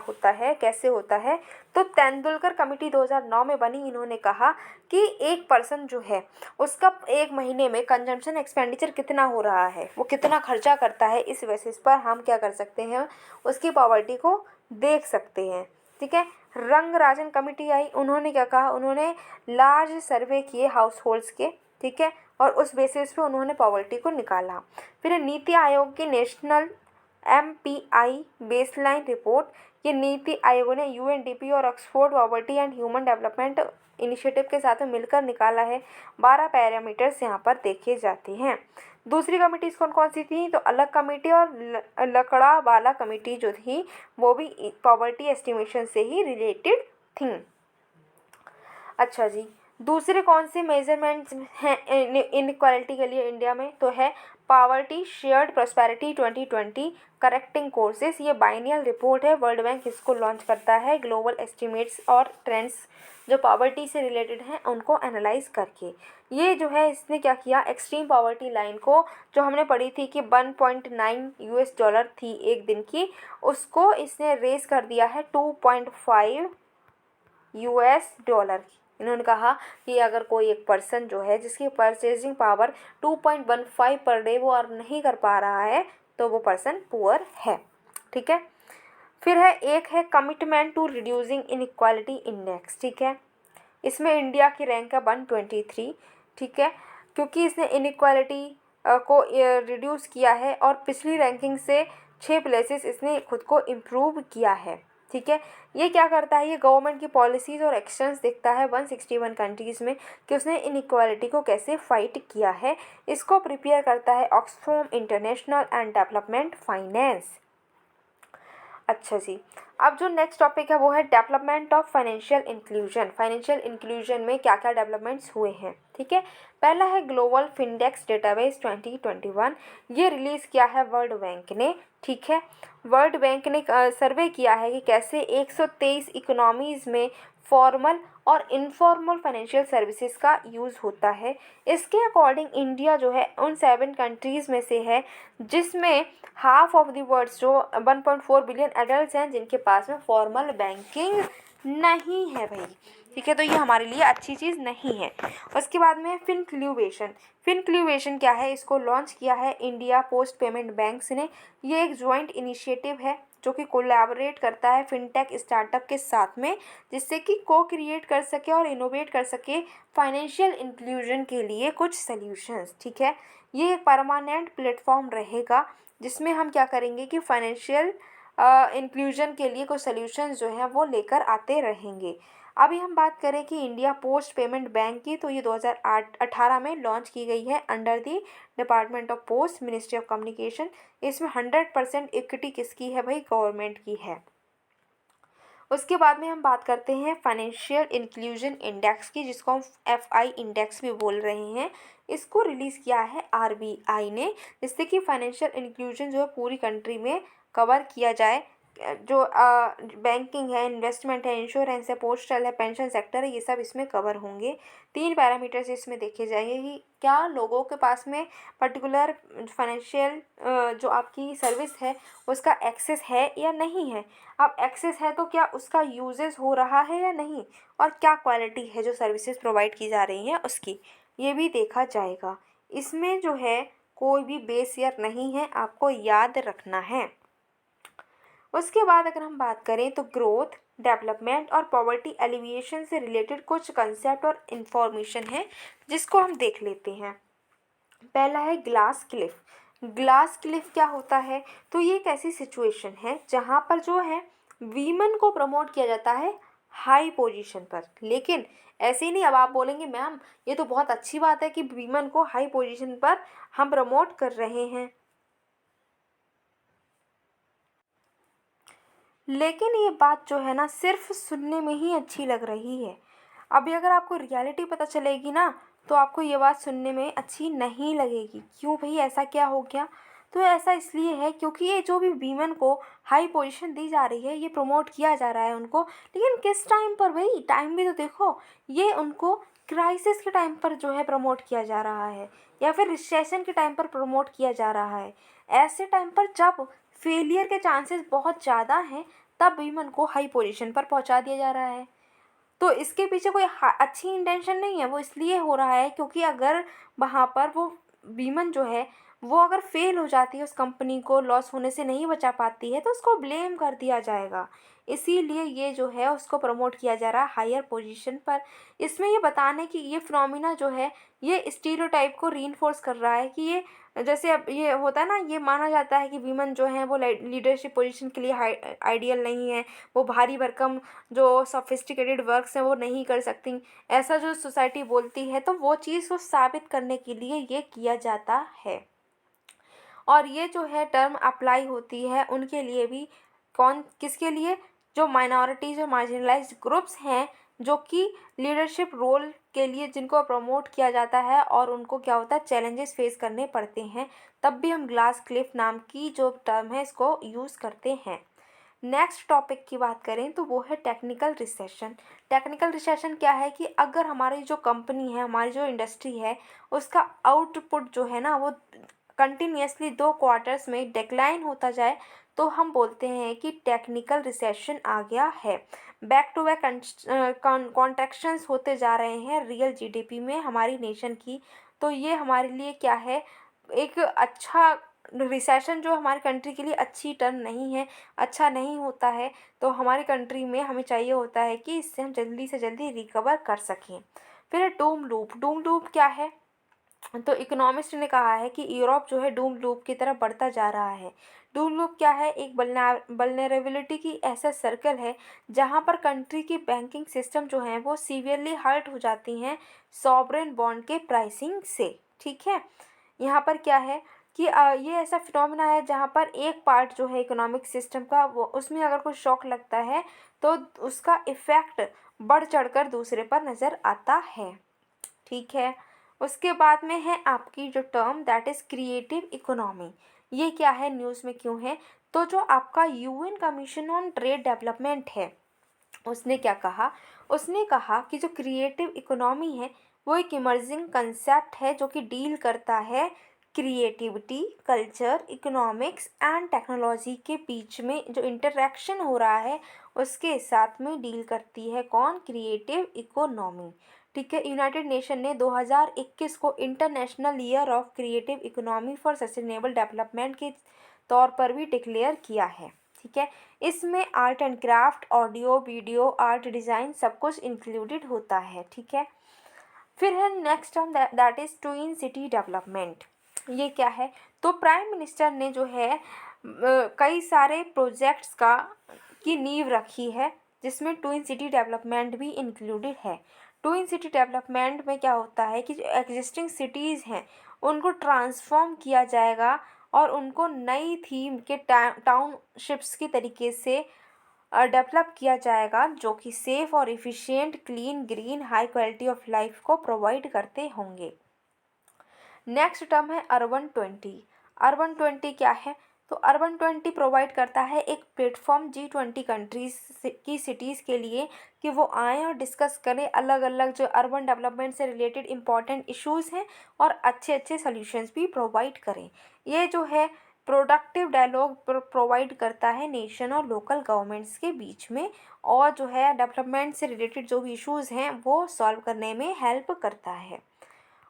होता है, तो तेंदुलकर कमेटी 2009 में बनी। इन्होंने कहा कि एक पर्सन जो है उसका एक महीने में कंजम्पशन एक्सपेंडिचर कितना हो रहा है, वो कितना खर्चा करता है, इस बेसिस पर हम क्या कर सकते हैं, उसकी पॉवर्टी को देख सकते हैं। ठीक है, रंगराजन कमेटी आई। उन्होंने क्या कहा, उन्होंने लार्ज सर्वे किए हाउस होल्ड्स के, ठीक है, और उस बेसिस पे उन्होंने पॉवर्टी को निकाला। फिर नीति आयोग की नेशनल MPI बेसलाइन रिपोर्ट, ये नीति आयोग ने यूएनडीपी और Oxford poverty and human development initiative के साथ में मिलकर निकाला है। 12 पैरामीटर्स यहाँ पर देखे जाते हैं। दूसरी कमेटीज कौन कौन सी थी, तो अलग कमेटी और लकड़ावाला कमेटी जो थी वो भी पॉवर्टी एस्टिमेशन से ही रिलेटेड थी। अच्छा जी, दूसरे कौन से मेजरमेंट्स हैं इनइक्वालिटी के लिए इंडिया में, तो है poverty shared prosperity 2020 correcting courses. ये बाइनियल रिपोर्ट है, वर्ल्ड बैंक इसको लॉन्च करता है ग्लोबल एस्टिमेट्स और ट्रेंड्स जो पॉवर्टी से रिलेटेड हैं उनको एनालाइज करके। ये जो है इसने क्या किया, एक्सट्रीम पॉवर्टी लाइन को जो हमने पढ़ी थी कि 1.9 US डॉलर थी एक दिन की, उसको इसने रेस कर दिया है 2.5 US डॉलर। इन्होंने कहा कि अगर कोई एक पर्सन जो है जिसकी परचेजिंग पावर 2.15 पर डे वो अर्न नहीं कर पा रहा है तो वो पर्सन पुअर है। ठीक है, फिर है एक है commitment to reducing inequality index. ठीक है, इसमें इंडिया की रैंक है 123। ठीक है, क्योंकि इसने इनइक्वालिटी को रिड्यूस किया है और पिछली रैंकिंग से 6 प्लेसेस इसने खुद को इम्प्रूव किया है। ठीक है, ये क्या करता है, ये गवर्नमेंट की पॉलिसीज़ और एक्शंस देखता है 161 कंट्रीज़ में कि उसने इनइक्वालिटी को कैसे फाइट किया है। इसको प्रिपेयर करता है Oxfam international and development finance. अच्छा जी, अब जो नेक्स्ट टॉपिक है वो है development of financial inclusion. Financial inclusion में क्या क्या डेवलपमेंट्स हुए हैं। ठीक है, पहला है ग्लोबल फिनडेक्स डेटाबेस 2021। ये रिलीज़ किया है वर्ल्ड बैंक ने। ठीक है, वर्ल्ड बैंक ने सर्वे किया है कि कैसे 123 इकोनॉमीज़ में फॉर्मल और इनफॉर्मल फाइनेंशियल सर्विसेज का यूज़ होता है। इसके अकॉर्डिंग इंडिया जो है उन 7 कंट्रीज़ में से है जिसमें हाफ ऑफ द वर्ल्ड जो 1.4 बिलियन एडल्ट हैं जिनके पास में फॉर्मल बैंकिंग नहीं है भाई। ठीक है, तो ये हमारे लिए अच्छी चीज़ नहीं है। उसके बाद में फिनक्ल्यूवेशन। फिनक्ल्यूवेशन क्या है, इसको लॉन्च किया है इंडिया पोस्ट पेमेंट बैंक्स ने। ये एक जॉइंट इनिशिएटिव है जो कि कोलैबोरेट करता है फिनटेक स्टार्टअप के साथ में, जिससे कि को क्रिएट कर सके और इनोवेट कर सके फाइनेंशियल इंक्लूजन के लिए कुछ सॉल्यूशंस। ठीक है, ये एक परमानेंट प्लेटफॉर्म रहेगा जिसमें हम क्या करेंगे कि फाइनेंशियल इंक्लूजन के लिए कुछ सोल्यूशन जो है वो लेकर आते रहेंगे। अभी हम बात करें कि इंडिया पोस्ट पेमेंट बैंक की, तो ये 2018 में लॉन्च की गई है under the department of post, ministry of communication. इसमें 100% इक्विटी किसकी है भाई? गवर्नमेंट की है। उसके बाद में हम बात करते हैं फाइनेंशियल इंक्लूजन इंडेक्स की, जिसको हम FI इंडेक्स भी बोल रहे हैं। इसको रिलीज़ किया है RBI ने, जिससे कि फाइनेंशियल इंक्लूजन जो है पूरी कंट्री में कवर किया जाए। जो बैंकिंग है, इन्वेस्टमेंट है, इंश्योरेंस है, पोस्टल है, पेंशन सेक्टर है, ये सब इसमें कवर होंगे। 3 पैरामीटर्स इसमें देखे जाएंगे कि क्या लोगों के पास में पर्टिकुलर फाइनेंशियल जो आपकी सर्विस है उसका एक्सेस है या नहीं है। अब एक्सेस है तो क्या उसका यूजेस हो रहा है या नहीं, और क्या क्वालिटी है जो सर्विसेज प्रोवाइड की जा रही हैं उसकी, ये भी देखा जाएगा। इसमें जो है कोई भी बेस ईयर नहीं है, आपको याद रखना है। उसके बाद अगर हम बात करें तो ग्रोथ, डेवलपमेंट और पॉवर्टी एलिविएशन से रिलेटेड कुछ कंसेप्ट और इन्फॉर्मेशन है, जिसको हम देख लेते हैं। पहला है ग्लास क्लिफ। ग्लास क्लिफ क्या होता है? तो ये एक ऐसी सिचुएशन है जहाँ पर जो है वीमेन को प्रमोट किया जाता है हाई पोजीशन पर, लेकिन ऐसे ही नहीं। अब आप बोलेंगे मैम ये तो बहुत अच्छी बात है कि वीमेन को हाई पोजीशन पर हम प्रमोट कर रहे हैं, लेकिन ये बात जो है ना सिर्फ सुनने में ही अच्छी लग रही है। अभी अगर आपको रियलिटी पता चलेगी ना तो आपको ये बात सुनने में अच्छी नहीं लगेगी। क्यों भाई, ऐसा क्या हो गया? तो ऐसा इसलिए है क्योंकि ये जो भी वीमेन को हाई पोजीशन दी जा रही है, ये प्रमोट किया जा रहा है उनको, लेकिन किस टाइम पर भाई? टाइम भी तो देखो। ये उनको क्राइसिस के टाइम पर जो है प्रमोट किया जा रहा है, या फिर रिसेशन के टाइम पर प्रमोट किया जा रहा है। ऐसे टाइम पर जब फेलियर के चांसेस बहुत ज़्यादा हैं, तब वीमेन को हाई पोजीशन पर पहुंचा दिया जा रहा है। तो इसके पीछे कोई अच्छी इंटेंशन नहीं है, वो इसलिए हो रहा है क्योंकि अगर वहाँ पर वो वीमन जो है वो अगर फेल हो जाती है, उस कंपनी को लॉस होने से नहीं बचा पाती है, तो उसको ब्लेम कर दिया जाएगा। इसीलिए ये जो है उसको प्रमोट किया जा रहा है हायर पोजीशन पर। इसमें ये बताने कि ये फिनोमिना जो है ये स्टीरियोटाइप को रीइंफोर्स कर रहा है कि ये जैसे अब ये होता है ना, ये माना जाता है कि वीमेन जो हैं वो लीडरशिप पोजीशन के लिए आइडियल नहीं है, वो भारी भरकम जो सोफिस्टिकेटेड वर्क्स हैं वो नहीं कर सकती, ऐसा जो सोसाइटी बोलती है। तो वो चीज़ को साबित करने के लिए ये किया जाता है। और ये जो है टर्म अप्लाई होती है उनके लिए भी। कौन किसके लिए? जो माइनॉरिटीज़ और मार्जिनलाइज्ड ग्रुप्स हैं, जो कि लीडरशिप रोल के लिए जिनको प्रमोट किया जाता है और उनको क्या होता है चैलेंजेस फेस करने पड़ते हैं, तब भी हम ग्लास क्लिफ नाम की जो टर्म है इसको यूज़ करते हैं। नेक्स्ट टॉपिक की बात करें तो वो है टेक्निकल रिसेशन। टेक्निकल रिसेशन क्या है कि अगर हमारी जो कंपनी है, हमारी जो इंडस्ट्री है, उसका आउटपुट जो है ना वो कंटिन्यूसली 2 क्वार्टर्स में डिक्लाइन होता जाए, तो हम बोलते हैं कि टेक्निकल रिसेशन आ गया है। बैक टू बैक कॉन्ट्रैक्शंस होते जा रहे हैं रियल GDP में हमारी नेशन की। तो ये हमारे लिए क्या है, एक अच्छा रिसेशन जो हमारी कंट्री के लिए अच्छी टर्म नहीं है, अच्छा नहीं होता है। तो हमारी कंट्री में हमें चाहिए होता है कि इससे हम जल्दी से जल्दी रिकवर कर सकें। फिर है डूम लूप। डूम लूप क्या है? तो इकोनॉमिस्ट ने कहा है कि यूरोप जो है डूम लूप की तरफ बढ़ता जा रहा है। डूम लूप क्या है? एक वल्नरेबिलिटी की ऐसा सर्कल है जहां पर कंट्री की बैंकिंग सिस्टम जो है वो सीवियरली हर्ट हो जाती हैं सॉवरेन बॉन्ड के प्राइसिंग से। ठीक है, यहाँ पर क्या है कि ये ऐसा फिनोमेना है जहाँ पर एक पार्ट जो है इकोनॉमिक सिस्टम का वो उसमें अगर कोई शॉक लगता है तो उसका इफ़ेक्ट बढ़ चढ़कर दूसरे पर नज़र आता है। ठीक है, उसके बाद में है आपकी जो term that is creative economy. ये क्या है, न्यूज़ में क्यों है? तो जो आपका UN commission on trade development है, उसने क्या कहा? उसने कहा कि जो क्रिएटिव इकोनॉमी है वो एक इमर्जिंग कंसेप्ट है जो कि डील करता है creativity, culture, economics and technology के बीच में जो इंटरेक्शन हो रहा है उसके साथ में डील करती है। कौन? Creative economy. ठीक है, यूनाइटेड नेशन ने 2021 को international year of creative economy for sustainable development के तौर पर भी डिक्लेयर किया है। ठीक है, इसमें art and craft, audio, video, art, design सब कुछ इंक्लूडेड होता है। ठीक है, फिर है next term that is twin city development. ये क्या है? तो प्राइम मिनिस्टर ने जो है कई सारे प्रोजेक्ट्स की नींव रखी है, जिसमें ट्विन सिटी डेवलपमेंट भी इंक्लूडेड है। ट्विन सिटी डेवलपमेंट में क्या होता है कि जो एग्जिस्टिंग सिटीज़ हैं उनको ट्रांसफॉर्म किया जाएगा और उनको नई थीम के टाउनशिप्स की तरीके से डेवलप किया जाएगा, जो कि सेफ़ और efficient, clean, green, high quality of life को प्रोवाइड करते होंगे। नेक्स्ट टर्म है अर्बन 20। अर्बन 20 क्या है? तो अर्बन 20 प्रोवाइड करता है एक प्लेटफॉर्म G20 कंट्रीज़ की सिटीज़ के लिए कि वो आएँ और डिस्कस करें अलग अलग जो अर्बन डेवलपमेंट से रिलेटेड इम्पॉर्टेंट इश्यूज़ हैं और अच्छे अच्छे सॉल्यूशंस भी प्रोवाइड करें। ये जो है प्रोडक्टिव डायलॉग प्रोवाइड करता है नेशन और लोकल गवर्नमेंट्स के बीच में, और जो है डेवलपमेंट से रिलेटेड जो भी इश्यूज़ हैं वो सॉल्व करने में हेल्प करता है।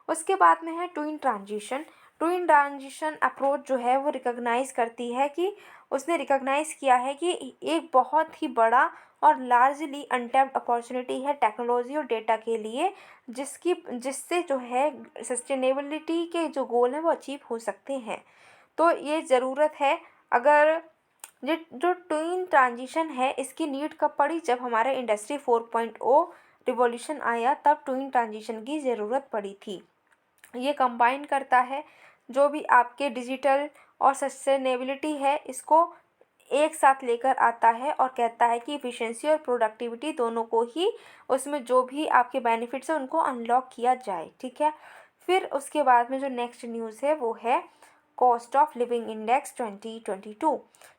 उसके बाद में है twin transition. Twin transition approach जो है वो रिकॉग्नाइज़ करती है कि उसने रिकॉग्नाइज़ किया है कि एक बहुत ही बड़ा और लार्जली अनटैप्ड अपॉर्चुनिटी है टेक्नोलॉजी और डेटा के लिए, जिससे जो है सस्टेनेबिलिटी के जो गोल हैं वो अचीव हो सकते हैं। तो ये ज़रूरत है। अगर ये जो ट्विन ट्रांजिशन है इसकी नीड कब पड़ी? जब हमारे इंडस्ट्री 4.0 रिवॉल्यूशन आया, तब ट्विन ट्रांजिशन की ज़रूरत पड़ी थी। ये कंबाइन करता है जो भी आपके डिजिटल और सस्टेनेबिलिटी है, इसको एक साथ लेकर आता है और कहता है कि इफ़िशिएंसी और प्रोडक्टिविटी दोनों को ही उसमें जो भी आपके बेनिफिट्स हैं उनको अनलॉक किया जाए। ठीक है। फिर उसके बाद में जो नेक्स्ट न्यूज़ है वो है कॉस्ट ऑफ लिविंग इंडेक्स 2022।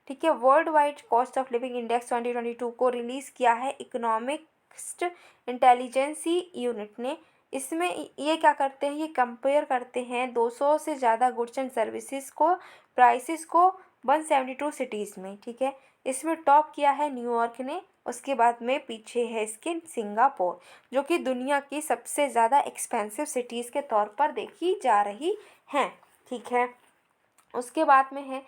ठीक है। World wide cost of living index 2022 को रिलीज़ किया है इकोनॉमिक्स इंटेलिजेंसी यूनिट ने। इसमें ये क्या करते हैं, ये कंपेयर करते हैं 200 से ज़्यादा गुड्स एंड सर्विसेज को, प्राइसेस को 172 सिटीज़ में। ठीक है। इसमें टॉप किया है न्यूयॉर्क ने, उसके बाद में पीछे है इसके सिंगापुर, जो कि दुनिया की सबसे ज़्यादा एक्सपेंसिव सिटीज़ के तौर पर देखी जा रही हैं। ठीक है। उसके बाद में है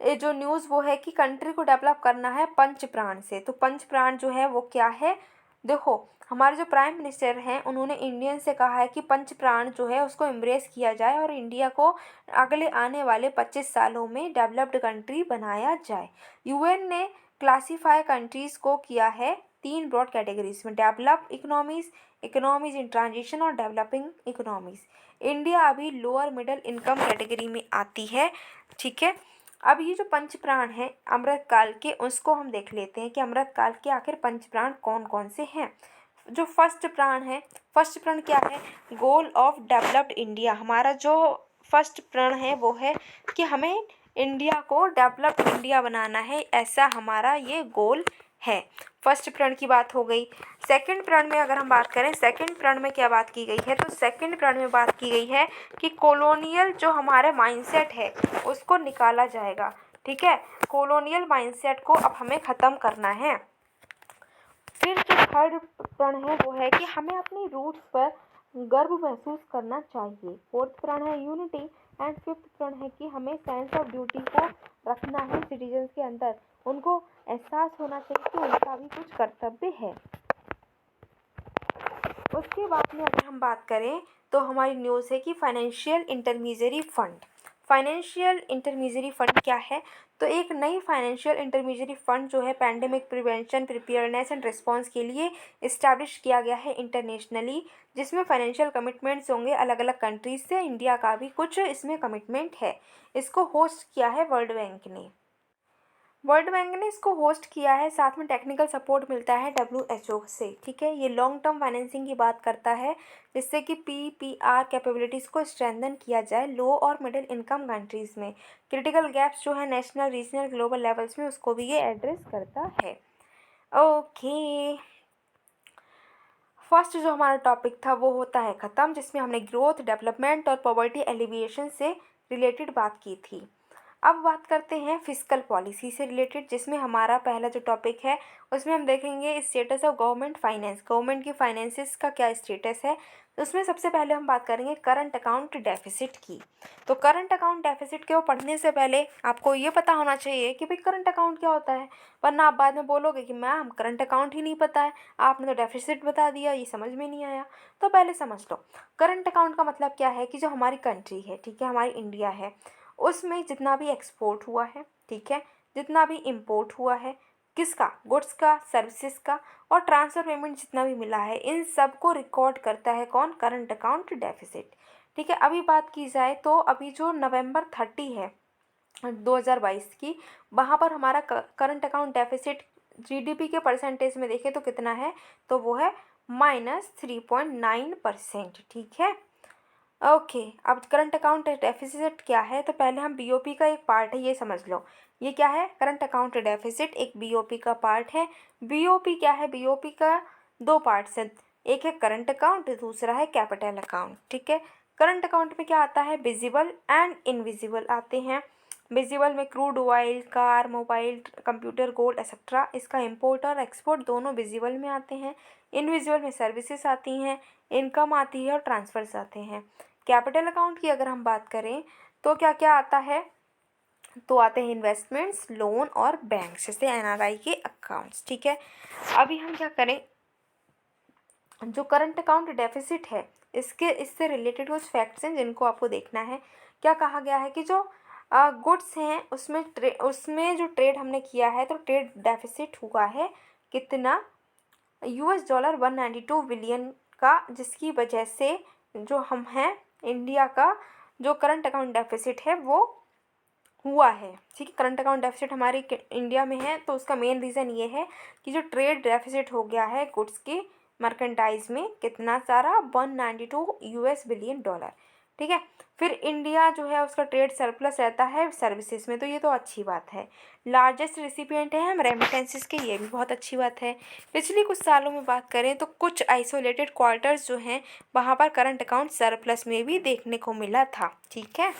ये जो न्यूज़ वो है कि कंट्री को डेवलप करना है पंच प्राण से। तो पंच प्राण जो है वो क्या है? देखो, हमारे जो प्राइम मिनिस्टर हैं उन्होंने इंडियन से कहा है कि पंच प्राण जो है उसको एम्ब्रेस किया जाए और इंडिया को अगले आने वाले 25 सालों में डेवलप्ड कंट्री बनाया जाए। यूएन ने क्लासीफाई कंट्रीज़ को किया है 3 ब्रॉड कैटेगरीज में: डेवलप्ड इकोनॉमीज़, इकोनॉमीज़ इन ट्रांजिशन और डेवलपिंग इकोनॉमीज़। इंडिया अभी लोअर मिडिल इनकम कैटेगरी में आती है। ठीक है। अब ये जो पंच प्राण हैं अमृत काल के, उसको हम देख लेते हैं कि अमृत काल के आखिर पंच प्राण कौन कौन से हैं। जो फर्स्ट प्राण है, फर्स्ट प्राण क्या है? Goal of developed India. हमारा जो फर्स्ट प्राण है वो है कि हमें इंडिया को डेवलप्ड इंडिया बनाना है, ऐसा हमारा ये गोल है। फर्स्ट प्रण की बात हो गई। सेकंड प्रण में अगर हम बात करें, सेकंड प्रण में क्या बात की गई है? तो सेकंड प्रण में बात की गई है कि कॉलोनियल जो हमारे माइंडसेट है उसको निकाला जाएगा। ठीक है। कॉलोनियल माइंडसेट को अब हमें ख़त्म करना है। फिर जो थर्ड प्रण है वो है कि हमें अपनी रूट्स पर गर्व महसूस करना चाहिए। फोर्थ प्रण है यूनिटी एंड फिफ्थ प्रण है कि हमें सेंस ऑफ ड्यूटी को रखना है सिटीजन्स के अंदर, उनको एहसास होना चाहिए कि उनका भी कुछ कर्तव्य है। उसके बाद में अगर हम बात करें तो हमारी न्यूज़ है कि financial intermediary fund. Financial intermediary fund क्या है? तो एक नई फाइनेंशियल इंटरमीडियरी फंड जो है pandemic prevention, preparedness and response के लिए इस्टेब्लिश किया गया है इंटरनेशनली, जिसमें फाइनेंशियल कमिटमेंट्स होंगे अलग अलग कंट्रीज से। इंडिया का भी कुछ इसमें कमिटमेंट है। इसको होस्ट किया है वर्ल्ड बैंक ने। वर्ल्ड बैंक ने इसको होस्ट किया है, साथ में टेक्निकल सपोर्ट मिलता है WHO से। ठीक है। ये लॉन्ग टर्म फाइनेंसिंग की बात करता है, जिससे कि PPR कैपेबिलिटीज़ को स्ट्रेंथन किया जाए लो और मिडिल इनकम कंट्रीज़ में। क्रिटिकल गैप्स जो है नेशनल, रीजनल, ग्लोबल लेवल्स में, उसको भी ये एड्रेस करता है। ओके। फर्स्ट जो हमारा टॉपिक था वो होता है ख़त्म, जिसमें हमने ग्रोथ, डेवलपमेंट और पॉवर्टी एलिविएशन से रिलेटेड बात की थी। अब बात करते हैं फिस्कल पॉलिसी से रिलेटेड, जिसमें हमारा पहला जो टॉपिक है उसमें हम देखेंगे status of government finance. Government की फाइनेंसेस का क्या स्टेटस है, तो उसमें सबसे पहले हम बात करेंगे करंट अकाउंट डेफिसिट की। तो करंट अकाउंट डेफिसिट को पढ़ने से पहले आपको ये पता होना चाहिए कि भाई करंट अकाउंट क्या होता है, वरना आप बाद में बोलोगे कि मैम करंट अकाउंट ही नहीं पता है, आपने तो डेफिसिट बता दिया, ये समझ में नहीं आया। तो पहले समझ लो करंट अकाउंट का मतलब क्या है कि जो हमारी कंट्री है, ठीक है, हमारी इंडिया है, उसमें जितना भी एक्सपोर्ट हुआ है, ठीक है, जितना भी इम्पोर्ट हुआ है, किसका, गुड्स का, सर्विसेज का, और ट्रांसफ़र पेमेंट जितना भी मिला है, इन सब को रिकॉर्ड करता है कौन, करंट अकाउंट डेफिसिट। ठीक है, अभी बात की जाए तो अभी जो नवंबर 30 है 2022 की, वहाँ पर हमारा करंट अकाउंट डेफिसिट जीडीपी के परसेंटेज में देखें तो कितना है, तो वो है -3.9%। ठीक है, ओके। अब करंट अकाउंट डेफिसिट क्या है, तो पहले हम बीओपी का एक पार्ट है, ये समझ लो। ये क्या है, करंट अकाउंट डेफिसिट एक बीओपी का पार्ट है। बीओपी क्या है, बीओपी का दो पार्ट्स हैं, एक है करंट अकाउंट, दूसरा है कैपिटल अकाउंट। ठीक है, करंट अकाउंट में क्या आता है, विजिबल एंड इनविजिबल आते हैं। विजिबल में crude oil, car, mobile, computer, gold etcetera, इसका इंपोर्ट और एक्सपोर्ट दोनों विजिबल में आते हैं। इनविजिबल में सर्विसेज आती हैं, इनकम आती है और ट्रांसफर्स आते हैं। कैपिटल अकाउंट की अगर हम बात करें तो क्या क्या आता है, तो आते हैं इन्वेस्टमेंट्स, लोन और बैंक, जैसे एनआरआई के अकाउंट्स। ठीक है, अभी हम क्या करें, जो करंट अकाउंट डेफिसिट है इससे रिलेटेड कुछ फैक्ट्स हैं जिनको आपको देखना है। क्या कहा गया है कि जो गुड्स हैं उसमें जो ट्रेड हमने किया है, तो ट्रेड डेफिसिट हुआ है कितना, $192 बिलियन का, जिसकी वजह से जो हम हैं इंडिया का जो करंट अकाउंट डेफिसिट है वो हुआ है। ठीक है, करंट अकाउंट डेफिसिट हमारे इंडिया में है, तो उसका मेन रीज़न ये है कि जो ट्रेड डेफिसिट हो गया है गुड्स की मर्केंटाइज में, कितना सारा, $192 बिलियन। ठीक है, फिर इंडिया जो है उसका ट्रेड सरप्लस रहता है सर्विसेज में, तो ये तो अच्छी बात है। लार्जेस्ट रिसिपिएंट है हम रेमिटेंसेस के, ये भी बहुत अच्छी बात है। पिछले कुछ सालों में बात करें तो कुछ आइसोलेटेड क्वार्टर्स जो हैं वहाँ पर करंट अकाउंट सरप्लस में भी देखने को मिला था। ठीक है,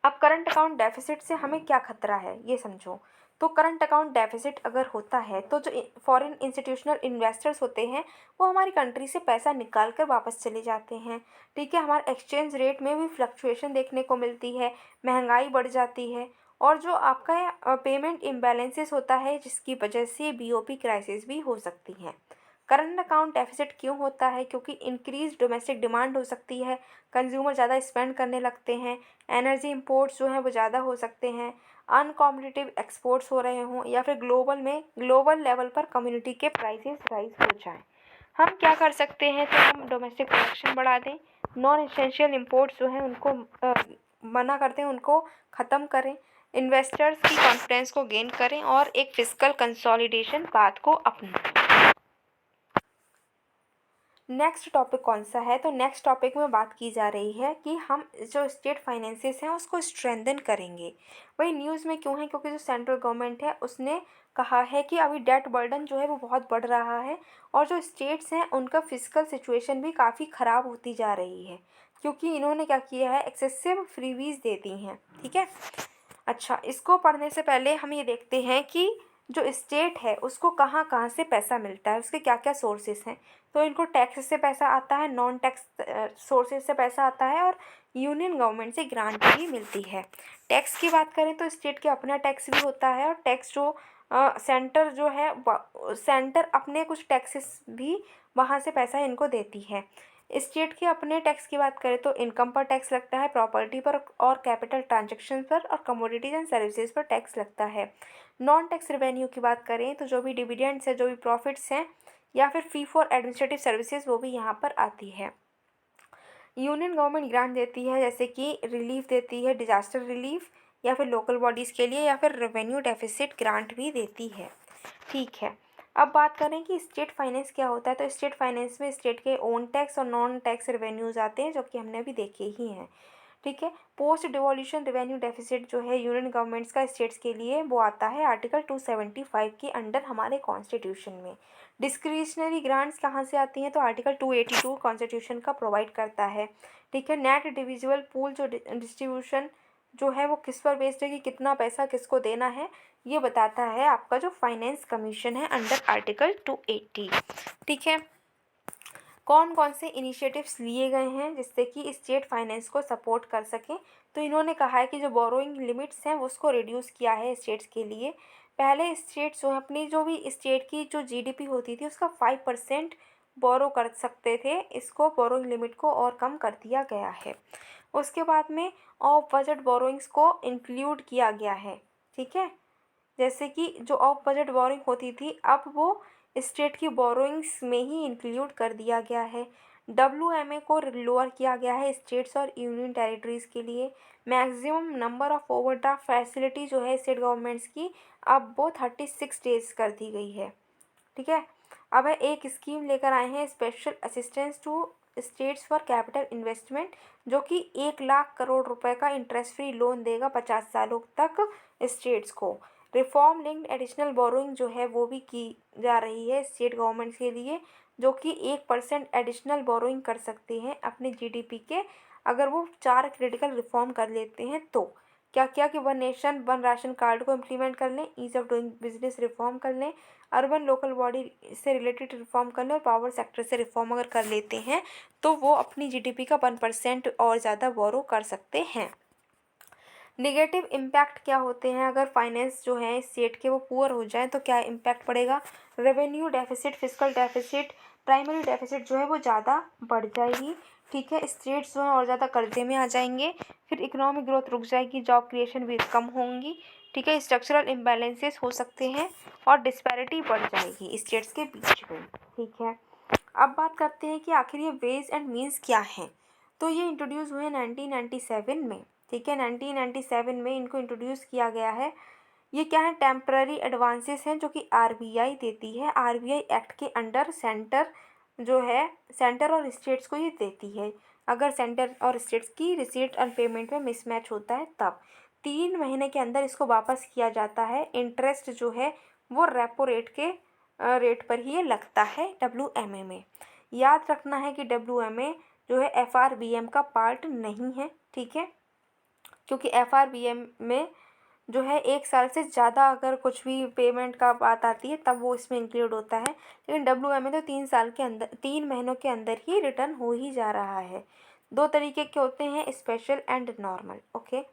अब करंट अकाउंट डेफिसिट से हमें क्या खतरा है ये समझो। तो करंट अकाउंट डेफिसिट अगर होता है तो जो फॉरेन इंस्टीट्यूशनल इन्वेस्टर्स होते हैं वो हमारी कंट्री से पैसा निकाल कर वापस चले जाते हैं। ठीक है, हमारे एक्सचेंज रेट में भी फ्लक्चुएशन देखने को मिलती है, महंगाई बढ़ जाती है, और जो आपका पेमेंट इम्बैलेंसेस होता है जिसकी वजह से बीओपी क्राइसिस भी हो सकती हैं। करंट अकाउंट डेफिसिट क्यों होता है, क्योंकि इंक्रीज डोमेस्टिक डिमांड हो सकती है, कंज्यूमर ज़्यादा स्पेंड करने लगते हैं, एनर्जी इंपोर्ट्स जो हैं वो ज़्यादा हो सकते हैं, अनकॉम्पिटिटिव एक्सपोर्ट्स हो रहे हों, या फिर ग्लोबल लेवल पर कम्युनिटी के प्राइसेस राइज हो जाएं। हम क्या कर सकते हैं, तो हम डोमेस्टिक प्रोडक्शन बढ़ा दें, नॉन एसेंशियल इंपोर्ट्स जो हैं उनको मना करते हैं, उनको ख़त्म करें, इन्वेस्टर्स की कॉन्फिडेंस को गेन करें और एक फिस्कल कंसोलिडेशन पाथ को अपनाएं। नेक्स्ट टॉपिक कौन सा है, तो नेक्स्ट टॉपिक में बात की जा रही है कि हम जो स्टेट फाइनेंसेस हैं उसको स्ट्रेंथन करेंगे। वही न्यूज़ में क्यों है, क्योंकि जो सेंट्रल गवर्नमेंट है उसने कहा है कि अभी डेट बर्डन जो है वो बहुत बढ़ रहा है, और जो स्टेट्स हैं उनका फिजिकल सिचुएशन भी काफ़ी ख़राब होती जा रही है, क्योंकि इन्होंने क्या किया है, एक्सेसिव फ्रीवीज दे दी हैं। ठीक है, अच्छा, इसको पढ़ने से पहले हम ये देखते हैं कि जो स्टेट है उसको कहाँ कहाँ से पैसा मिलता है, उसके क्या क्या सोर्सेस हैं। तो इनको टैक्स से पैसा आता है, नॉन टैक्स सोर्सेज से पैसा आता है, और यूनियन गवर्नमेंट से ग्रांट भी मिलती है। टैक्स की बात करें तो स्टेट के अपना टैक्स भी होता है, और टैक्स जो सेंटर जो है सेंटर अपने कुछ टैक्सेस भी वहाँ से पैसा इनको देती है। स्टेट के अपने टैक्स की बात करें तो इनकम पर टैक्स लगता है, प्रॉपर्टी पर और कैपिटल ट्रांजैक्शन पर, और कमोडिटीज़ एंड सर्विसेज पर टैक्स लगता है। नॉन टैक्स रेवेन्यू की बात करें तो जो भी डिविडेंड्स है, जो भी प्रॉफिट्स हैं, या फिर फी फॉर एडमिनिस्ट्रेटिव सर्विसेज, वो भी यहाँ पर आती है। यूनियन गवर्नमेंट ग्रांट देती है, जैसे कि रिलीफ देती है, डिजास्टर रिलीफ, या फिर लोकल बॉडीज़ के लिए, या फिर रेवेन्यू डेफिसिट ग्रांट भी देती है। ठीक है, अब बात करें कि स्टेट फाइनेंस क्या होता है, तो स्टेट फाइनेंस में स्टेट के ओन टैक्स और नॉन टैक्स रेवेन्यूज़ आते हैं, जो कि हमने अभी देखे ही हैं। ठीक है, पोस्ट डिवोल्यूशन रेवेन्यू डेफिसिट जो है यूनियन गवर्नमेंट्स का स्टेट्स के लिए, वो आता है आर्टिकल 275 के अंडर हमारे कॉन्स्टिट्यूशन में। डिस्क्रिशनरी ग्रांट्स कहाँ से आती हैं, तो आर्टिकल 282 कॉन्स्टिट्यूशन का प्रोवाइड करता है। ठीक है, नेट डिविजिबल पूल जो डिस्ट्रीब्यूशन जो है वो किस पर बेस्ड है, कि कितना पैसा किसको देना है, ये बताता है आपका जो फाइनेंस कमीशन है अंडर आर्टिकल 280। ठीक है, कौन कौन से इनिशिएटिव्स लिए गए हैं जिससे कि स्टेट फाइनेंस को सपोर्ट कर सकें, तो इन्होंने कहा है कि जो बोरोइंग लिमिट्स हैं उसको रिड्यूस किया है स्टेट्स के लिए। पहले स्टेट्स जो अपनी जो भी स्टेट की जो जीडीपी होती थी उसका 5% बोरो कर सकते थे, इसको बोरोइंग लिमिट को और कम कर दिया गया है। उसके बाद में ऑफ बजट बोरोइंग्स को इंक्लूड किया गया है, ठीक है। जैसे कि जो ऑफ बजट बोरोइंग होती थी अब वो स्टेट की बोरोइंग्स में ही इंक्लूड कर दिया गया है। WMA को लोअर किया गया है स्टेट्स और यूनियन टेरिटरीज़ के लिए। Maximum number of overdraft facility जो है स्टेट गवर्नमेंट्स की अब वो 36 डेज कर दी गई है, ठीक है। अब है एक स्कीम लेकर आए हैं special assistance to states for capital investment, जो कि 1 लाख करोड़ रुपए का इंटरेस्ट फ्री लोन देगा 50 सालों तक स्टेट्स को। रिफॉर्म लिंक्ड एडिशनल बोरोइंग जो है वो भी की जा रही है स्टेट गवर्नमेंट के लिए, जो कि 1% एडिशनल बोरोइंग कर सकते हैं अपने GDP के, अगर वो 4 क्रिटिकल रिफॉर्म कर लेते हैं तो। क्या क्या कि one nation one ration card को इम्प्लीमेंट कर लें, ease of doing business reform कर लें, अर्बन लोकल बॉडी से रिलेटेड रिफॉर्म कर लें और पावर सेक्टर से रिफॉर्म अगर कर लेते हैं तो वो अपनी GDP का 1% और ज़्यादा बोरो कर सकते हैं। नेगेटिव इम्पैक्ट क्या होते हैं अगर फाइनेंस जो है स्टेट के वो पुअर हो जाए तो क्या इम्पैक्ट पड़ेगा? Revenue deficit, fiscal deficit, primary deficit जो है वो ज़्यादा बढ़ जाएगी, ठीक है। स्टेट्स जो है और ज़्यादा कर्जे में आ जाएंगे, फिर इकोनॉमिक ग्रोथ रुक जाएगी, जॉब क्रिएशन भी कम होंगी, ठीक है। स्ट्रक्चरल इम्बैलेंसेस हो सकते हैं और डिस्पैरिटी बढ़ जाएगी स्टेट्स के बीच में, ठीक है। अब बात करते हैं कि आखिर ये वेज एंड मीन्स क्या हैं। तो ये इंट्रोड्यूस हुए 1997 में, ठीक है। 1997 में इनको इंट्रोड्यूस किया गया है। ये क्या है? टेम्पररी एडवांसेस हैं जो कि RBI देती है। RBI एक्ट के अंडर सेंटर जो है, सेंटर और स्टेट्स को ये देती है। अगर सेंटर और स्टेट्स की रिसीट और पेमेंट में मिसमैच होता है तब 3 महीने के अंदर इसको वापस किया जाता है। इंटरेस्ट जो है वो रेपो रेट के रेट पर ही ये लगता है WMA में। याद रखना है कि WMA जो है FRBM का पार्ट नहीं है, ठीक है, क्योंकि FRBM में जो है 1 साल से ज़्यादा अगर कुछ भी पेमेंट का बात आती है तब वो इसमें इंक्लूड होता है, लेकिन WMA तो 3 साल के अंदर, 3 महीनों के अंदर ही रिटर्न हो ही जा रहा है। 2 तरीके के होते हैं, स्पेशल एंड नॉर्मल, ओके।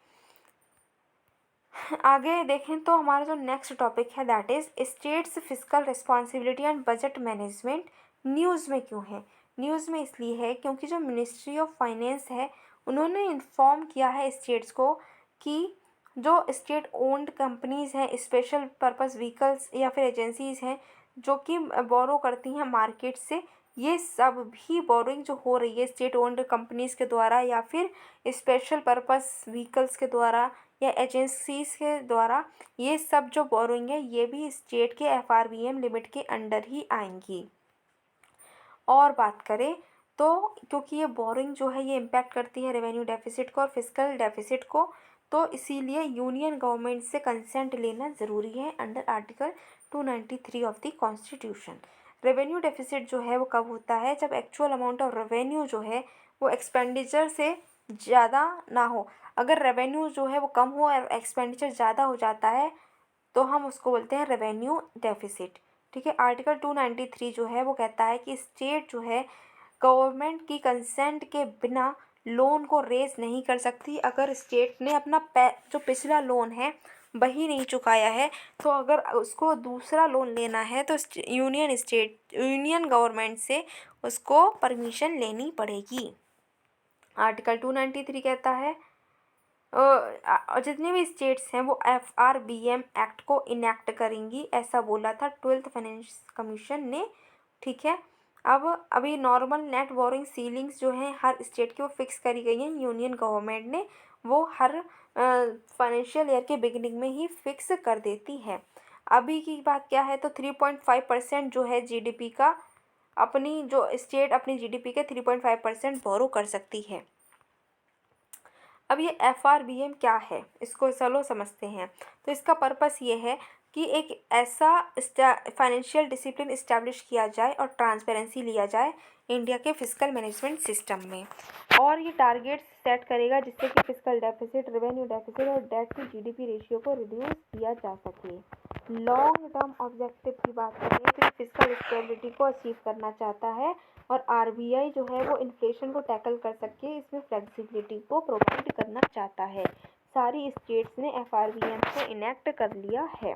आगे देखें तो हमारा जो नेक्स्ट टॉपिक है that is states fiscal responsibility and budget management. News में क्यों है? न्यूज़ में इसलिए है क्योंकि जो मिनिस्ट्री ऑफ फाइनेंस है उन्होंने इन्फॉर्म किया है स्टेट्स को कि जो स्टेट ओन्ड कंपनीज़ हैं, स्पेशल पर्पस व्हीकल्स या फिर एजेंसीज़ हैं जो कि बोरो करती हैं मार्केट से, ये सब भी बोरोइंग जो हो रही है स्टेट ओन्ड कंपनीज़ के द्वारा या फिर स्पेशल पर्पस व्हीकल्स के द्वारा या एजेंसीज के द्वारा, ये सब जो बोरोइंग है ये भी स्टेट के FRBM लिमिट के अंडर ही आएंगी। और बात करें तो क्योंकि ये बोरोइंग जो है ये इम्पैक्ट करती है रेवेन्यू डेफिसिट को और फिस्कल डेफिसिट को, तो इसीलिए यूनियन गवर्नमेंट से कंसेंट लेना ज़रूरी है under article 293 of the constitution. Revenue deficit जो है वो कब होता है? जब एक्चुअल अमाउंट ऑफ रेवेन्यू जो है वो एक्सपेंडिचर से ज़्यादा ना हो। अगर रेवेन्यू जो है वो कम हो और एक्सपेंडिचर ज़्यादा हो जाता है तो हम उसको बोलते हैं रेवेन्यू डेफिसिट, ठीक है। आर्टिकल 293 जो है वो कहता है कि स्टेट जो है गवर्नमेंट की कंसेंट के बिना लोन को रेज नहीं कर सकती। अगर स्टेट ने अपना जो पिछला लोन है वही नहीं चुकाया है तो अगर उसको दूसरा लोन लेना है तो यूनियन गवर्नमेंट से उसको परमिशन लेनी पड़ेगी। आर्टिकल 293 कहता है जितने भी स्टेट्स हैं वो FRBM एक्ट को इनेक्ट करेंगी, ऐसा बोला था 12th फाइनेंस कमीशन ने, ठीक है। अब अभी नॉर्मल नेट बोरोइंग सीलिंग्स जो हैं हर स्टेट की वो फिक्स करी गई हैं यूनियन गवर्नमेंट ने, वो हर फाइनेंशियल ईयर के बिगिनिंग में ही फिक्स कर देती है। अभी की बात क्या है तो 3.5% जो है GDP का अपनी जो स्टेट अपनी GDP के 3.5% बोरो कर सकती है। अब ये FRBM क्या है इसको चलो समझते हैं। तो इसका पर्पस ये है कि एक ऐसा फाइनेंशियल डिसिप्लिन इस्टेब्लिश किया जाए और ट्रांसपेरेंसी लिया जाए इंडिया के फिस्कल मैनेजमेंट सिस्टम में, और ये टारगेट सेट करेगा जिससे कि फिस्कल डेफिसिट, रेवेन्यू डेफिसिट और डेट टू GDP रेशियो को रिड्यूस किया जा सके। लॉन्ग टर्म ऑब्जेक्टिव की बात करें तो फिस्कल स्टेबिलिटी को अचीव करना चाहता है और RBI जो है वो इन्फ्लेशन को टैकल कर सके इसमें फ्लेक्सिबिलिटी को प्रोवाइड करना चाहता है। सारी स्टेट्स ने FRBM को इनेक्ट कर लिया है।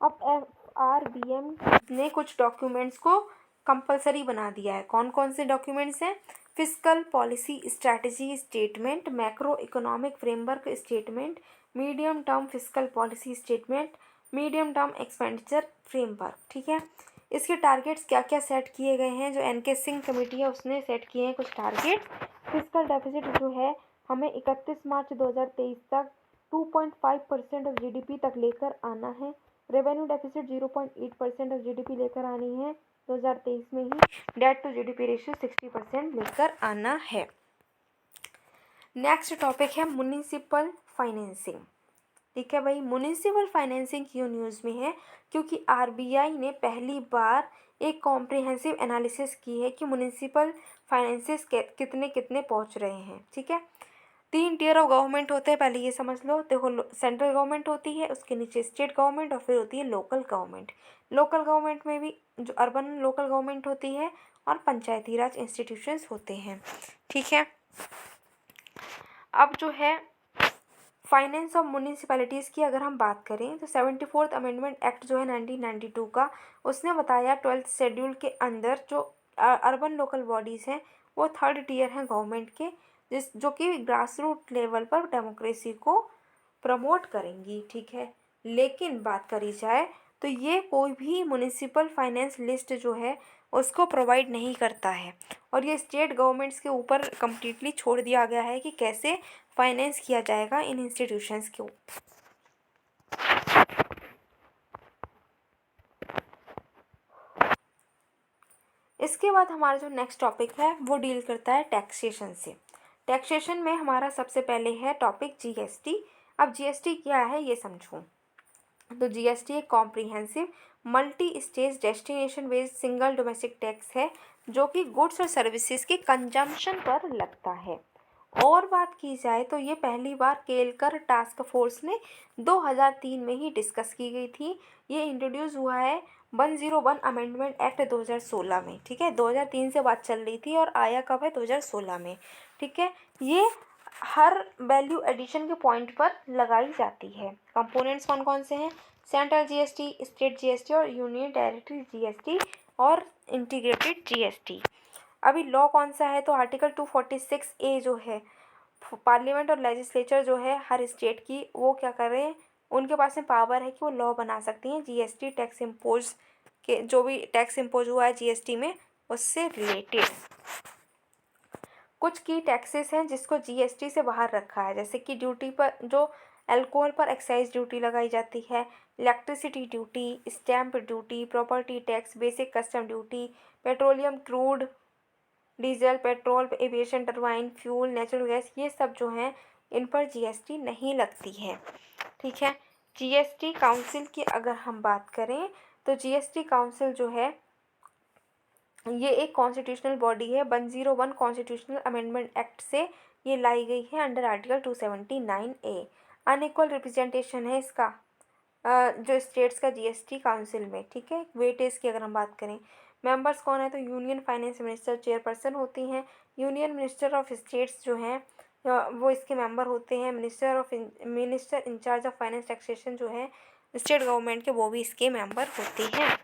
अब FRBM ने कुछ डॉक्यूमेंट्स को कंपलसरी बना दिया है। कौन कौन से डॉक्यूमेंट्स हैं? Fiscal policy strategy statement, macro economic framework statement, medium term fiscal policy statement, medium term expenditure framework. ठीक है, इसके टारगेट्स क्या क्या सेट किए गए हैं, जो एन के सिंह कमेटी है उसने सेट किए हैं कुछ टारगेट। फिस्कल डेफिसिट जो है हमें 31 मार्च 2023 तक 2.5% ऑफ जीडीपी तक लेकर आना है। रेवेन्यू डेफिसिट 0.8% ऑफ जीडीपी लेकर आनी है 2023 में ही। डेट टू जीडीपी रेशियो 60% लेकर आना है। नेक्स्ट टॉपिक है म्युनिसिपल फाइनेंसिंग। ठीक है भाई, म्युनिसिपल फाइनेंसिंग क्यों न्यूज़ में है, क्योंकि आरबीआई ने पहली बार एक कॉम्प्रिहेंसिव एनालिसिस की है कि म्युनिसिपल फाइनेंसेस कितने कितने पहुंच रहे हैं। ठीक है, 3 टियर ऑफ गवर्नमेंट होते हैं, पहले ये समझ लो। देखो, सेंट्रल गवर्नमेंट होती है, उसके नीचे स्टेट गवर्नमेंट और फिर होती है लोकल गवर्नमेंट। लोकल गवर्नमेंट में भी जो अर्बन लोकल गवर्नमेंट होती है और पंचायती राज इंस्टीट्यूशंस होते हैं। ठीक है, अब जो है फाइनेंस ऑफ म्यूनिसिपैलिटीज़ की अगर हम बात करें तो 74th अमेंडमेंट एक्ट जो है 1992 का, उसने बताया 12th शेड्यूल के अंदर जो अर्बन लोकल बॉडीज़ हैं वो 3rd टियर हैं गवर्नमेंट के, जो कि ग्रास रूट लेवल पर डेमोक्रेसी को प्रमोट करेंगी। ठीक है, लेकिन बात करी जाए तो ये कोई भी म्यूनिसिपल फाइनेंस लिस्ट जो है उसको प्रोवाइड नहीं करता है, और ये स्टेट गवर्नमेंट्स के ऊपर कम्प्लीटली छोड़ दिया गया है कि कैसे फाइनेंस किया जाएगा इन इंस्टीट्यूशंस को। इसके बाद हमारा जो नेक्स्ट टॉपिक है वो डील करता है टैक्सेशन से। टैक्सेशन में हमारा सबसे पहले है टॉपिक जीएसटी। अब जीएसटी क्या है ये समझो। तो जीएसटी एक comprehensive multi stage destination based single domestic tax है जो कि गुड्स और सर्विसेज के कंजम्पशन पर लगता है। और बात की जाए तो ये पहली बार केलकर टास्क फोर्स ने 2003 में ही डिस्कस की गई थी। ये इंट्रोड्यूस हुआ है 101 अमेंडमेंट एक्ट 2016 में। ठीक है, 2003 से बात चल रही थी और आया कब है 2016 में। ठीक है, ये हर वैल्यू एडिशन के पॉइंट पर लगाई जाती है। कंपोनेंट्स कौन कौन से हैं, सेंट्रल जीएसटी, स्टेट जीएसटी और यूनियन टेरिटरी जीएसटी और इंटीग्रेटेड जीएसटी। अभी लॉ कौन सा है, तो आर्टिकल 246A जो है, पार्लियामेंट और लेजिस्लेचर जो है हर स्टेट की, वो क्या कर रहे हैं, उनके पास में पावर है कि वो लॉ बना सकती हैं जीएसटी टैक्स इम्पोज के, जो भी टैक्स इम्पोज हुआ है जीएसटी में उससे रिलेटेड। कुछ की टैक्सेस हैं जिसको जीएसटी से बाहर रखा है, जैसे कि ड्यूटी पर जो अल्कोहल पर एक्साइज ड्यूटी लगाई जाती है, electricity duty, stamp duty, property tax, basic custom duty, petroleum crude, diesel, petrol, aviation turbine fuel, natural gas, ये सब जो हैं इन पर जीएसटी नहीं लगती है। ठीक है, जीएसटी काउंसिल की अगर हम बात करें तो जीएसटी काउंसिल जो है ये एक कॉन्स्टिट्यूशनल बॉडी है। 101 कॉन्स्टिट्यूशनल अमेंडमेंट एक्ट से ये लाई गई है under article 279A। Unequal representation है इसका जो स्टेट्स का जीएसटी काउंसिल में। ठीक है, वेटेज की अगर हम बात करें, मेंबर्स कौन है, तो यूनियन फाइनेंस मिनिस्टर चेयरपर्सन होती हैं। यूनियन मिनिस्टर ऑफ स्टेट्स जो हैं वो इसके मेंबर होते हैं। Minister incharge of finance taxation जो है स्टेट गवर्नमेंट के, वो भी इसके मेंबर होते हैं।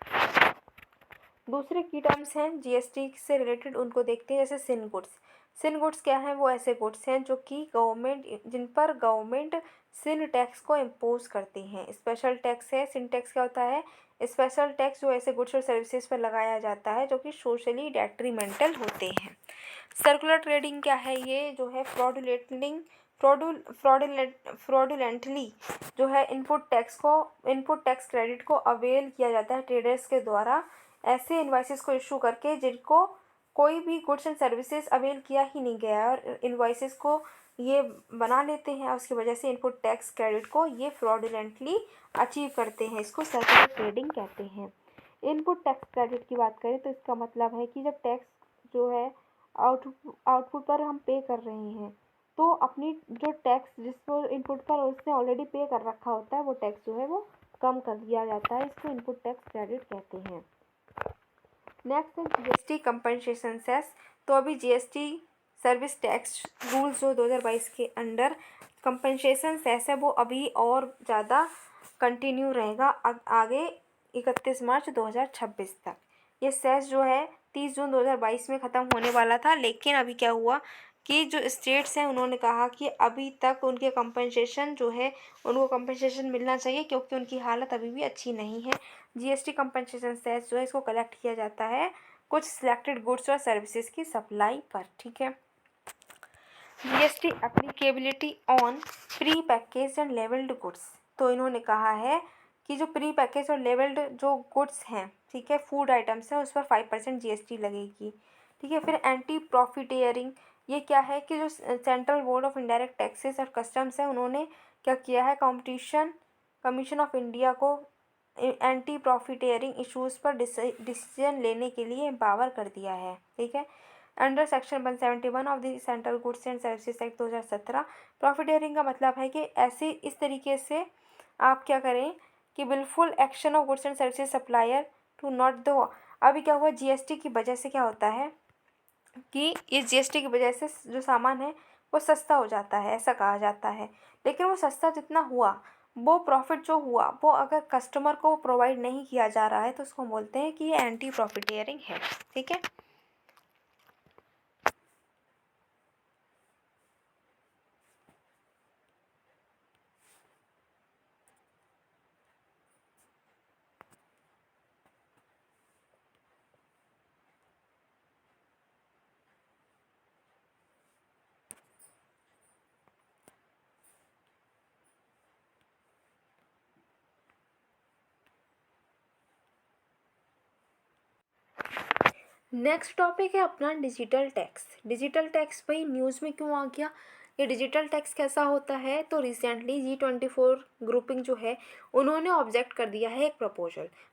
दूसरे की टर्म्स हैं जीएसटी से रिलेटेड, उनको देखते हैं, जैसे सिन गुड्स। सिन गुड्स क्या है, वो ऐसे गुड्स हैं जो कि जिन पर गवर्नमेंट सिन टैक्स को इम्पोज करती हैं। स्पेशल टैक्स है, सिन टैक्स क्या होता है, स्पेशल टैक्स जो ऐसे गुड्स और सर्विसेज पर लगाया जाता है जो कि सोशली डेट्रीमेंटल होते हैं। सर्कुलर ट्रेडिंग क्या है, ये जो है फ्रॉडुलेंटली जो है इनपुट टैक्स क्रेडिट को अवेल किया जाता है ट्रेडर्स के द्वारा, ऐसे इनवाइसेस को इशू करके जिनको कोई भी गुड्स एंड सर्विसेज अवेल किया ही नहीं गया है, और इनवाइसेस को ये बना लेते हैं, उसकी वजह से इनपुट टैक्स क्रेडिट को ये फ्रॉडुलेंटली अचीव करते हैं। इसको सर्कुलर ट्रेडिंग कहते हैं। इनपुट टैक्स क्रेडिट की बात करें तो इसका मतलब है कि जब टैक्स जो है आउटपुट पर हम पे कर रहे हैं तो अपनी जो टैक्स जिसको इनपुट पर उसने ऑलरेडी पे कर रखा होता है वो टैक्स जो है वो कम कर दिया जाता है। इसको इनपुट टैक्स क्रेडिट कहते हैं। नेक्स्ट है जीएसटी कंपनसेशन सेस। तो अभी जीएसटी सर्विस टैक्स रूल्स जो 2022 के अंडर कंपनसेशन सेस है वो अभी और ज़्यादा कंटिन्यू रहेगा आगे 31 मार्च 2026 तक। ये सेस जो है 30 जून 2022 में ख़त्म होने वाला था, लेकिन अभी क्या हुआ कि जो स्टेट्स हैं उन्होंने कहा कि अभी तक उनके कंपनसेशन जो है उनको कंपनसेशन मिलना चाहिए क्योंकि उनकी हालत अभी भी अच्छी नहीं है। जीएसटी कंपनसेशन सेस जो है इसको कलेक्ट किया जाता है कुछ सिलेक्टेड गुड्स और सर्विसेज की सप्लाई पर। ठीक है। GST applicability on pre package and labelled goods. तो इन्होंने कहा है कि जो प्री पैकेज और लेवल्ड जो गुड्स हैं, ठीक है, फूड आइटम्स हैं, उस पर 5% जीएसटी लगेगी। ठीक है। फिर एंटी प्रॉफिटेयरिंग, ये क्या है कि जो central board of indirect taxes और कस्टम्स है उन्होंने क्या किया है, कॉम्पिटिशन कमीशन ऑफ इंडिया को एंटी प्रॉफिटेयरिंग इश्यूज़ पर डिसीजन लेने के लिए एम्पावर कर दिया है। ठीक है। Under section 171 of the central goods and services act 2017 प्रॉफिटेयरिंग का मतलब है कि ऐसे इस तरीके से आप क्या करें कि wilful action of goods and services supplier to not दो। अभी क्या हुआ, जीएसटी की वजह से क्या होता है कि इस जीएसटी की वजह से जो सामान है वो सस्ता हो जाता है, ऐसा कहा जाता है। लेकिन वो सस्ता जितना हुआ, वो प्रॉफिट जो हुआ वो अगर कस्टमर को प्रोवाइड नहीं किया जा रहा है तो उसको बोलते हैं कि ये एंटी प्रॉफिटेयरिंग है। ठीक है। नेक्स्ट टॉपिक है अपना डिजिटल टैक्स। डिजिटल टैक्स भाई न्यूज़ में क्यों आ गया, ये डिजिटल टैक्स कैसा होता है, तो रिसेंटली G24 ग्रुपिंग जो है उन्होंने ऑब्जेक्ट कर दिया है एक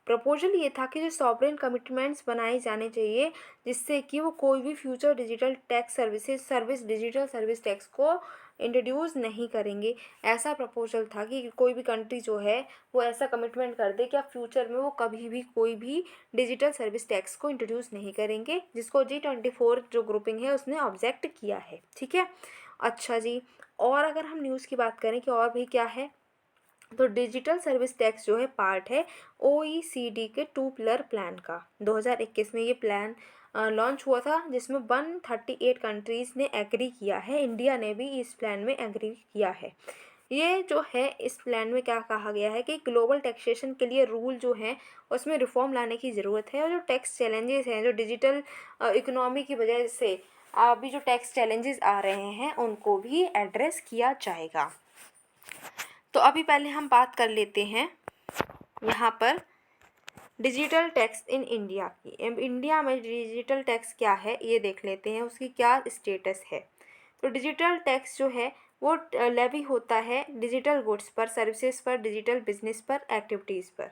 प्रपोजल ये था कि जो सॉवरेन कमिटमेंट्स बनाए जाने चाहिए जिससे कि वो कोई भी future digital tax digital service tax को इंट्रोड्यूस नहीं करेंगे। ऐसा प्रपोजल था कि कोई भी कंट्री जो है वो ऐसा कमिटमेंट कर दे कि अब फ्यूचर में वो कभी भी कोई भी डिजिटल सर्विस टैक्स को इंट्रोड्यूस नहीं करेंगे, जिसको G24 जो ग्रुपिंग है उसने ऑब्जेक्ट किया है। ठीक है। अच्छा जी, और अगर हम न्यूज़ की बात करें कि और भी क्या है, तो डिजिटल सर्विस टैक्स जो है पार्ट है OECD के 2 पिलर प्लान का। 2021 में ये प्लान लॉन्च हुआ था जिसमें 138 कंट्रीज़ ने एग्री किया है, इंडिया ने भी इस प्लान में एग्री किया है। ये जो है इस प्लान में क्या कहा गया है कि ग्लोबल टैक्सेशन के लिए रूल जो है उसमें रिफॉर्म लाने की ज़रूरत है और जो टैक्स चैलेंजेस हैं जो डिजिटल इकोनॉमी की वजह से अभी जो टैक्स चैलेंजेस आ रहे हैं उनको भी एड्रेस किया जाएगा। तो अभी पहले हम बात कर लेते हैं यहाँ पर डिजिटल टैक्स इन इंडिया की। इंडिया में डिजिटल टैक्स क्या है ये देख लेते हैं, उसकी क्या स्टेटस है। तो डिजिटल टैक्स जो है वो लेवी होता है डिजिटल गुड्स पर, सर्विसेज पर, डिजिटल बिजनेस पर, एक्टिविटीज़ पर।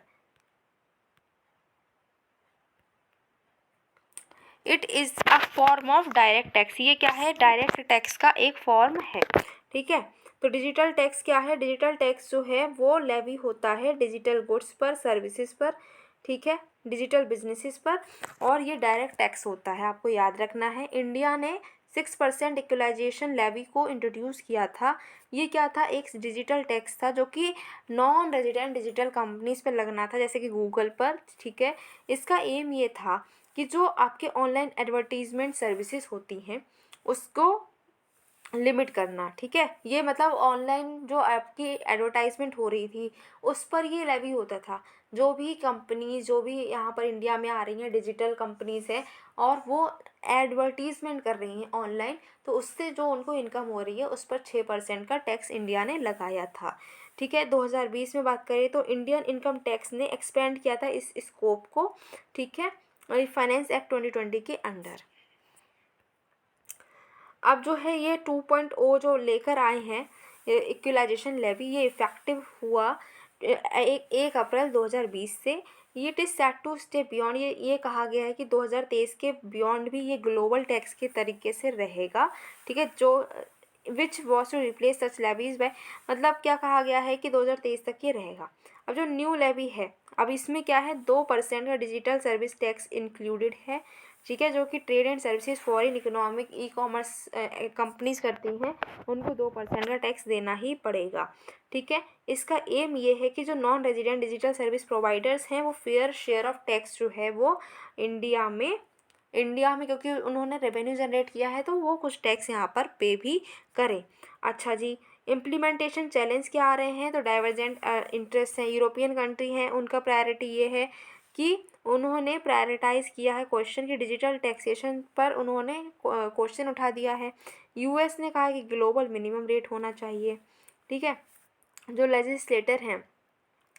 It is a form of direct tax. ये क्या है, डायरेक्ट टैक्स का एक फॉर्म है। ठीक है। तो डिजिटल टैक्स क्या है, डिजिटल टैक्स जो है वो लेवी होता है डिजिटल गुड्स पर, सर्विसेज पर, ठीक है, डिजिटल बिजनेसेस पर, और ये डायरेक्ट टैक्स होता है। आपको याद रखना है इंडिया ने 6% इक्वलाइजेशन लेवी को इंट्रोड्यूस किया था। ये क्या था, एक डिजिटल टैक्स था जो कि नॉन रेजिडेंट डिजिटल कंपनीज पर लगना था जैसे कि गूगल पर। ठीक है। इसका एम ये था कि जो आपके ऑनलाइन एडवर्टीजमेंट सर्विसेज होती हैं उसको लिमिट करना। ठीक है। ये मतलब ऑनलाइन जो आपकी एडवर्टाइजमेंट हो रही थी उस पर ये लेवी होता था। जो भी कंपनी जो भी यहाँ पर इंडिया में आ रही हैं डिजिटल कंपनीज़ हैं और वो एडवर्टीजमेंट कर रही हैं ऑनलाइन, तो उससे जो उनको इनकम हो रही है उस पर 6% का टैक्स इंडिया ने लगाया था। ठीक है। 2020 में बात करें तो इंडियन इनकम टैक्स ने एक्सपेंड किया था इस स्कोप को। ठीक है। और फाइनेंस एक्ट 2020 के अंडर अब जो है ये 2.0 जो लेकर आए हैं इक्वलाइजेशन लेवी, ये इफेक्टिव हुआ 1 अप्रैल 2020 से। ये it is set to stay beyond, ये कहा गया है कि 2023 के बियॉन्ड भी ये ग्लोबल टैक्स के तरीके से रहेगा। ठीक है। जो which was to replace such levies by, मतलब क्या कहा गया है कि 2023 तक ये रहेगा। अब जो न्यू लेवी है अब इसमें क्या है, 2% का डिजिटल सर्विस टैक्स इंक्लूडेड है। ठीक है। जो कि trade and services foreign economic e commerce companies करती हैं उनको 2% का टैक्स देना ही पड़ेगा। ठीक है। इसका एम ये है कि जो non resident digital service providers हैं वो फेयर शेयर ऑफ टैक्स जो है वो इंडिया में इंडिया में, क्योंकि उन्होंने रेवेन्यू जनरेट किया है तो वो कुछ टैक्स यहाँ पर पे भी करें। अच्छा जी, इम्प्लीमेंटेशन चैलेंज क्या आ रहे हैं, तो डाइवर्जेंट इंटरेस्ट हैं, यूरोपियन कंट्री हैं, उनका प्रायोरिटी ये है कि उन्होंने प्रायोरिटाइज़ किया है क्वेश्चन की डिजिटल टैक्सेशन पर, उन्होंने क्वेश्चन उठा दिया है। यूएस ने कहा कि ग्लोबल मिनिमम रेट होना चाहिए। ठीक है, जो लेजिस्लेटर हैं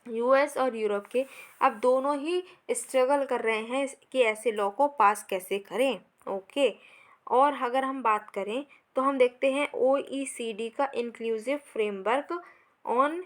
यूएस और यूरोप के, अब दोनों ही स्ट्रगल कर रहे हैं कि ऐसे लॉ को पास कैसे करें। ओके, और अगर हम बात करें तो हम देखते हैं OECD का inclusive framework on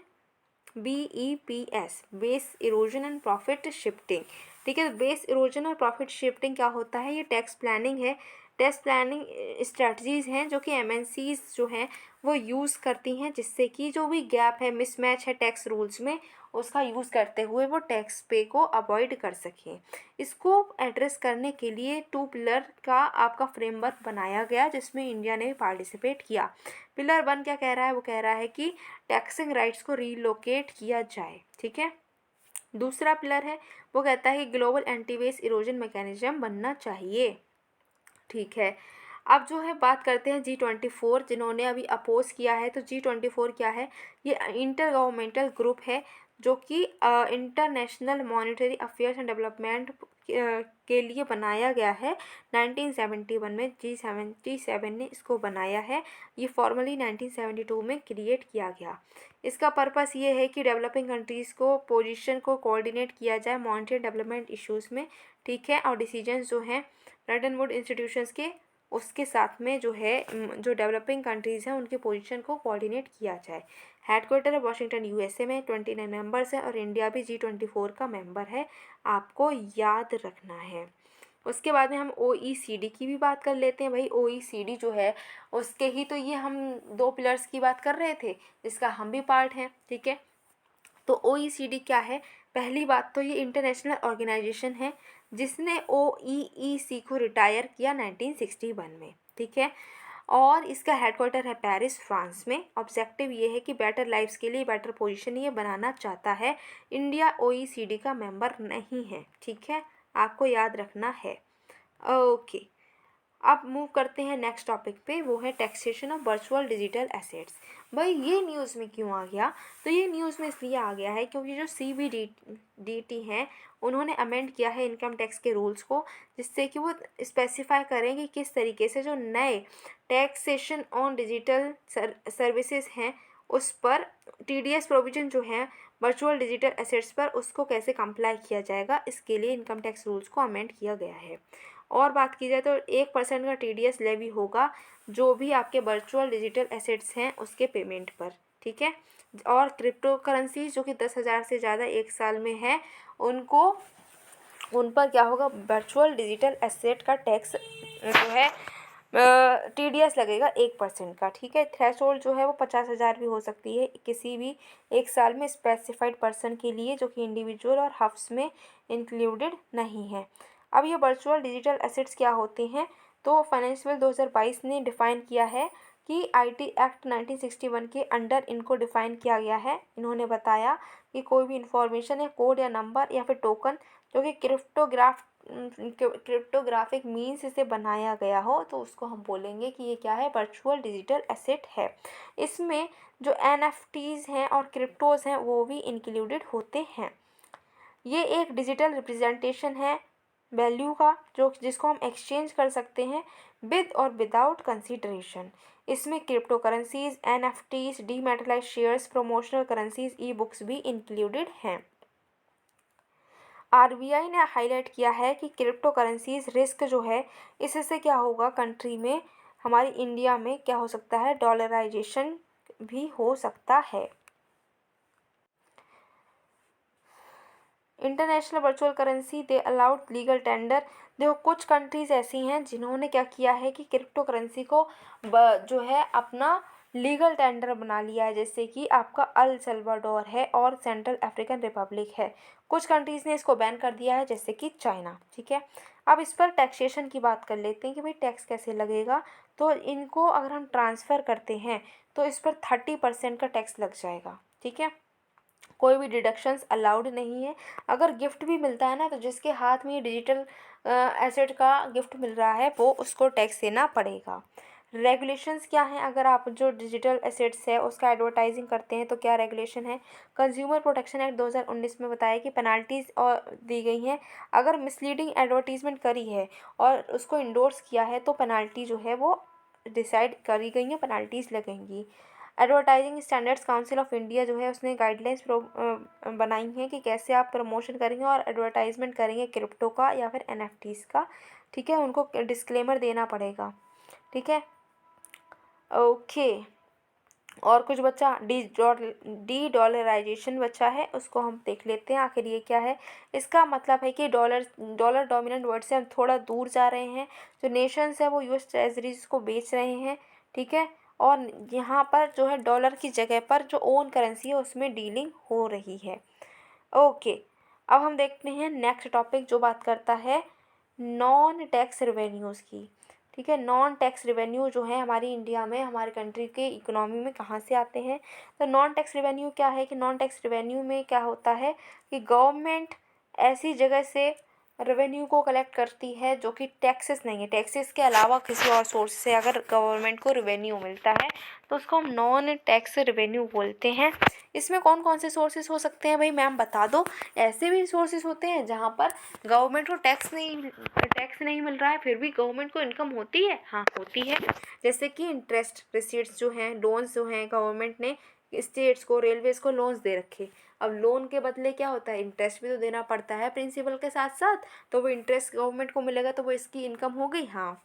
BEPS, base erosion and profit shifting. ठीक है, तो बेस इरोजन और प्रॉफिट शिफ्टिंग क्या होता है, ये टैक्स प्लानिंग है। टैक्स प्लानिंग स्ट्रैटेजीज़ हैं जो कि MNCs जो हैं वो यूज़ करती हैं, जिससे कि जो भी गैप है, मिसमैच है टैक्स रूल्स में, उसका यूज़ करते हुए वो टैक्स पे को अवॉइड कर सकें। इसको एड्रेस करने के लिए 2 पिलर का आपका फ्रेमवर्क बनाया गया, जिसमें इंडिया ने भी पार्टिसिपेट किया। पिलर 1 क्या कह रहा है, वो कह रहा है कि टैक्सिंग राइट्स को रीलोकेट किया जाए। ठीक है, दूसरा पिलर है वो कहता है कि global anti base erosion mechanism बनना चाहिए। ठीक है, अब जो है बात करते हैं G24, जिन्होंने अभी अपोज किया है। तो G24 क्या है, ये इंटर गवर्नमेंटल ग्रुप है जो कि international monetary affairs and development के लिए बनाया गया है। 1971 में G77 ने इसको बनाया है। ये फॉर्मली 1972 में क्रिएट किया गया। इसका पर्पस ये है कि डेवलपिंग कंट्रीज़ को पोजीशन को कोऑर्डिनेट किया जाए मॉनेटरी डेवलपमेंट इश्यूज़ में। ठीक है, और डिसीजंस जो हैं ब्रेटन वुड इंस्टीट्यूशंस के, उसके साथ में जो है जो डेवलपिंग कंट्रीज़ हैं उनके पोजीशन को कोऑर्डिनेट किया जाए। हेडक्वार्टर है वाशिंगटन USA में, 29 मेंबर्स हैं और इंडिया भी G24 का मेंबर है, आपको याद रखना है। उसके बाद में हम OECD की भी बात कर लेते हैं। भाई OECD जो है उसके ही तो ये हम 2 पिलर्स की बात कर रहे थे, जिसका हम भी पार्ट हैं। ठीक है, तो OECD क्या है, पहली बात तो ये इंटरनेशनल ऑर्गेनाइजेशन है जिसने OEEC को रिटायर किया 1961 में। ठीक है, और इसका हेडक्वार्टर है पेरिस, फ्रांस में। ऑब्जेक्टिव ये है कि बेटर लाइफ्स के लिए बेटर पोजीशन ये बनाना चाहता है। इंडिया OECD का मेंबर नहीं है। ठीक है, आपको याद रखना है। ओके, अब मूव करते हैं नेक्स्ट टॉपिक पे, वो है taxation of virtual digital assets. भाई ये न्यूज़ में क्यों आ गया, तो ये न्यूज़ में इसलिए आ गया है क्योंकि जो CBDT हैं उन्होंने अमेंड किया है इनकम टैक्स के रूल्स को, जिससे कि वो स्पेसिफाई करें कि किस तरीके से जो नए टैक्सेशन ऑन डिजिटल सर्विसेज हैं उस पर TDS प्रोविजन जो है वर्चुअल डिजिटल एसेट्स पर, उसको कैसे कंप्लाई किया जाएगा। इसके लिए इनकम टैक्स रूल्स को अमेंड किया गया है। और बात की जाए तो 1% का TDS लेवी होगा जो भी आपके वर्चुअल डिजिटल एसेट्स हैं उसके पेमेंट पर। ठीक है, और क्रिप्टो करेंसीज जो कि 10,000 से ज़्यादा एक साल में है उन पर क्या होगा, वर्चुअल डिजिटल एसेट का टैक्स जो है TDS लगेगा 1% का। ठीक है, थ्रेशोल्ड जो है वो 50,000 भी हो सकती है किसी भी एक साल में स्पेसिफाइड पर्सन के लिए, जो कि इंडिविजुअल और हफ्स में इंक्लूडेड नहीं है। अब ये वर्चुअल डिजिटल एसेट्स क्या होते हैं, तो फाइनेंशियल 2022 ने डिफ़ाइन किया है कि IT एक्ट 1961 के अंडर इनको डिफ़ाइन किया गया है। इन्होंने बताया कि कोई भी इंफॉर्मेशन या कोड या नंबर या फिर टोकन जो कि क्रिप्टोग्राफिक मीन्स से बनाया गया हो, तो उसको हम बोलेंगे कि ये क्या है, वर्चुअल डिजिटल एसेट है। इसमें जो NFTs हैं और क्रिप्टोज़ हैं वो भी इंक्लूडेड होते हैं। ये एक डिजिटल रिप्रेजेंटेशन है वैल्यू का, जिसको हम एक्सचेंज कर सकते हैं विद और विदाउट कंसीडरेशन। इसमें crypto currencies, NFTs, dematerialise shares, promotional currencies, e-books भी इंक्लूडेड हैं। RBI ने हाईलाइट किया है कि क्रिप्टो करेंसीज रिस्क जो है, इससे क्या होगा, कंट्री में हमारी इंडिया में क्या हो सकता है, डॉलराइजेशन भी हो सकता है। International virtual currency they allowed legal tender. देखो कुछ कंट्रीज़ ऐसी हैं जिन्होंने क्या किया है कि क्रिप्टो करेंसी को जो है अपना लीगल टेंडर बना लिया है, जैसे कि आपका अल सल्वाडोर है और सेंट्रल अफ्रीकन रिपब्लिक है। कुछ कंट्रीज़ ने इसको बैन कर दिया है, जैसे कि चाइना। ठीक है, अब इस पर टैक्सेशन की बात कर लेते हैं कि भाई टैक्स कैसे लगेगा। तो इनको अगर हम ट्रांसफ़र करते हैं तो इस पर 30% का टैक्स लग जाएगा। ठीक है, कोई भी डिडक्शंस अलाउड नहीं है। अगर गिफ्ट भी मिलता है ना, तो जिसके हाथ में ये डिजिटल एसेट का गिफ्ट मिल रहा है वो उसको टैक्स देना पड़ेगा। रेगुलेशंस क्या हैं? अगर आप जो डिजिटल एसेट्स है उसका एडवर्टाइजिंग करते हैं तो क्या रेगुलेशन है? कंज्यूमर प्रोटेक्शन एक्ट 2019 में बताया कि पेनाल्टीज और दी गई हैं। अगर मिसलीडिंग एडवर्टीजमेंट करी है और उसको इंडोर्स किया है तो पेनाल्टी जो है वो डिसाइड करी गई हैं, पेनाल्टीज लगेंगी। Advertising standards council of India जो है उसने गाइडलाइंस बनाई हैं कि कैसे आप प्रमोशन करेंगे और एडवर्टाइजमेंट करेंगे क्रिप्टो का या फिर एनएफटीज का। ठीक है, उनको डिस्क्लेमर देना पड़ेगा। ठीक है, ओके। और कुछ बचा, डी डॉलराइजेशन बचा है, उसको हम देख लेते हैं आखिर ये क्या है। इसका मतलब है कि डॉलर डोमिनेंट वर्ड से हम थोड़ा दूर जा रहे हैं। जो नेशंस है वो यूएस ट्रेजरीज को बेच रहे हैं। ठीक है, और यहाँ पर जो है डॉलर की जगह पर जो ओन करेंसी है उसमें डीलिंग हो रही है। ओके, अब हम देखते हैं नेक्स्ट टॉपिक जो बात करता है नॉन टैक्स रेवेन्यूज़ की। ठीक है, नॉन टैक्स रेवेन्यू जो है हमारी इंडिया में, हमारे कंट्री के इकोनॉमी में कहाँ से आते हैं? तो नॉन टैक्स रेवेन्यू क्या है कि नॉन टैक्स रेवेन्यू में क्या होता है कि गवर्नमेंट ऐसी जगह से रेवेन्यू को कलेक्ट करती है जो कि टैक्सेस नहीं है, टैक्सेस के अलावा किसी और सोर्स से अगर गवर्नमेंट को रेवेन्यू मिलता है तो उसको हम नॉन टैक्स रेवेन्यू बोलते हैं। इसमें कौन कौन से सोर्सेस हो सकते हैं भाई मैम बता दो। ऐसे भी सोर्सेस होते हैं जहाँ पर गवर्नमेंट को टैक्स नहीं मिल रहा है फिर भी गवर्नमेंट को इनकम होती है। हाँ होती है, जैसे कि इंटरेस्ट रिसीट्स जो हैं, लोन्स जो हैं, गवर्नमेंट ने स्टेट्स को, रेलवेज को लोन्स दे रखे। अब लोन के बदले क्या होता है, इंटरेस्ट भी तो देना पड़ता है प्रिंसिपल के साथ साथ, तो वो इंटरेस्ट गवर्नमेंट को मिलेगा तो वो इसकी इनकम हो गई। हाँ,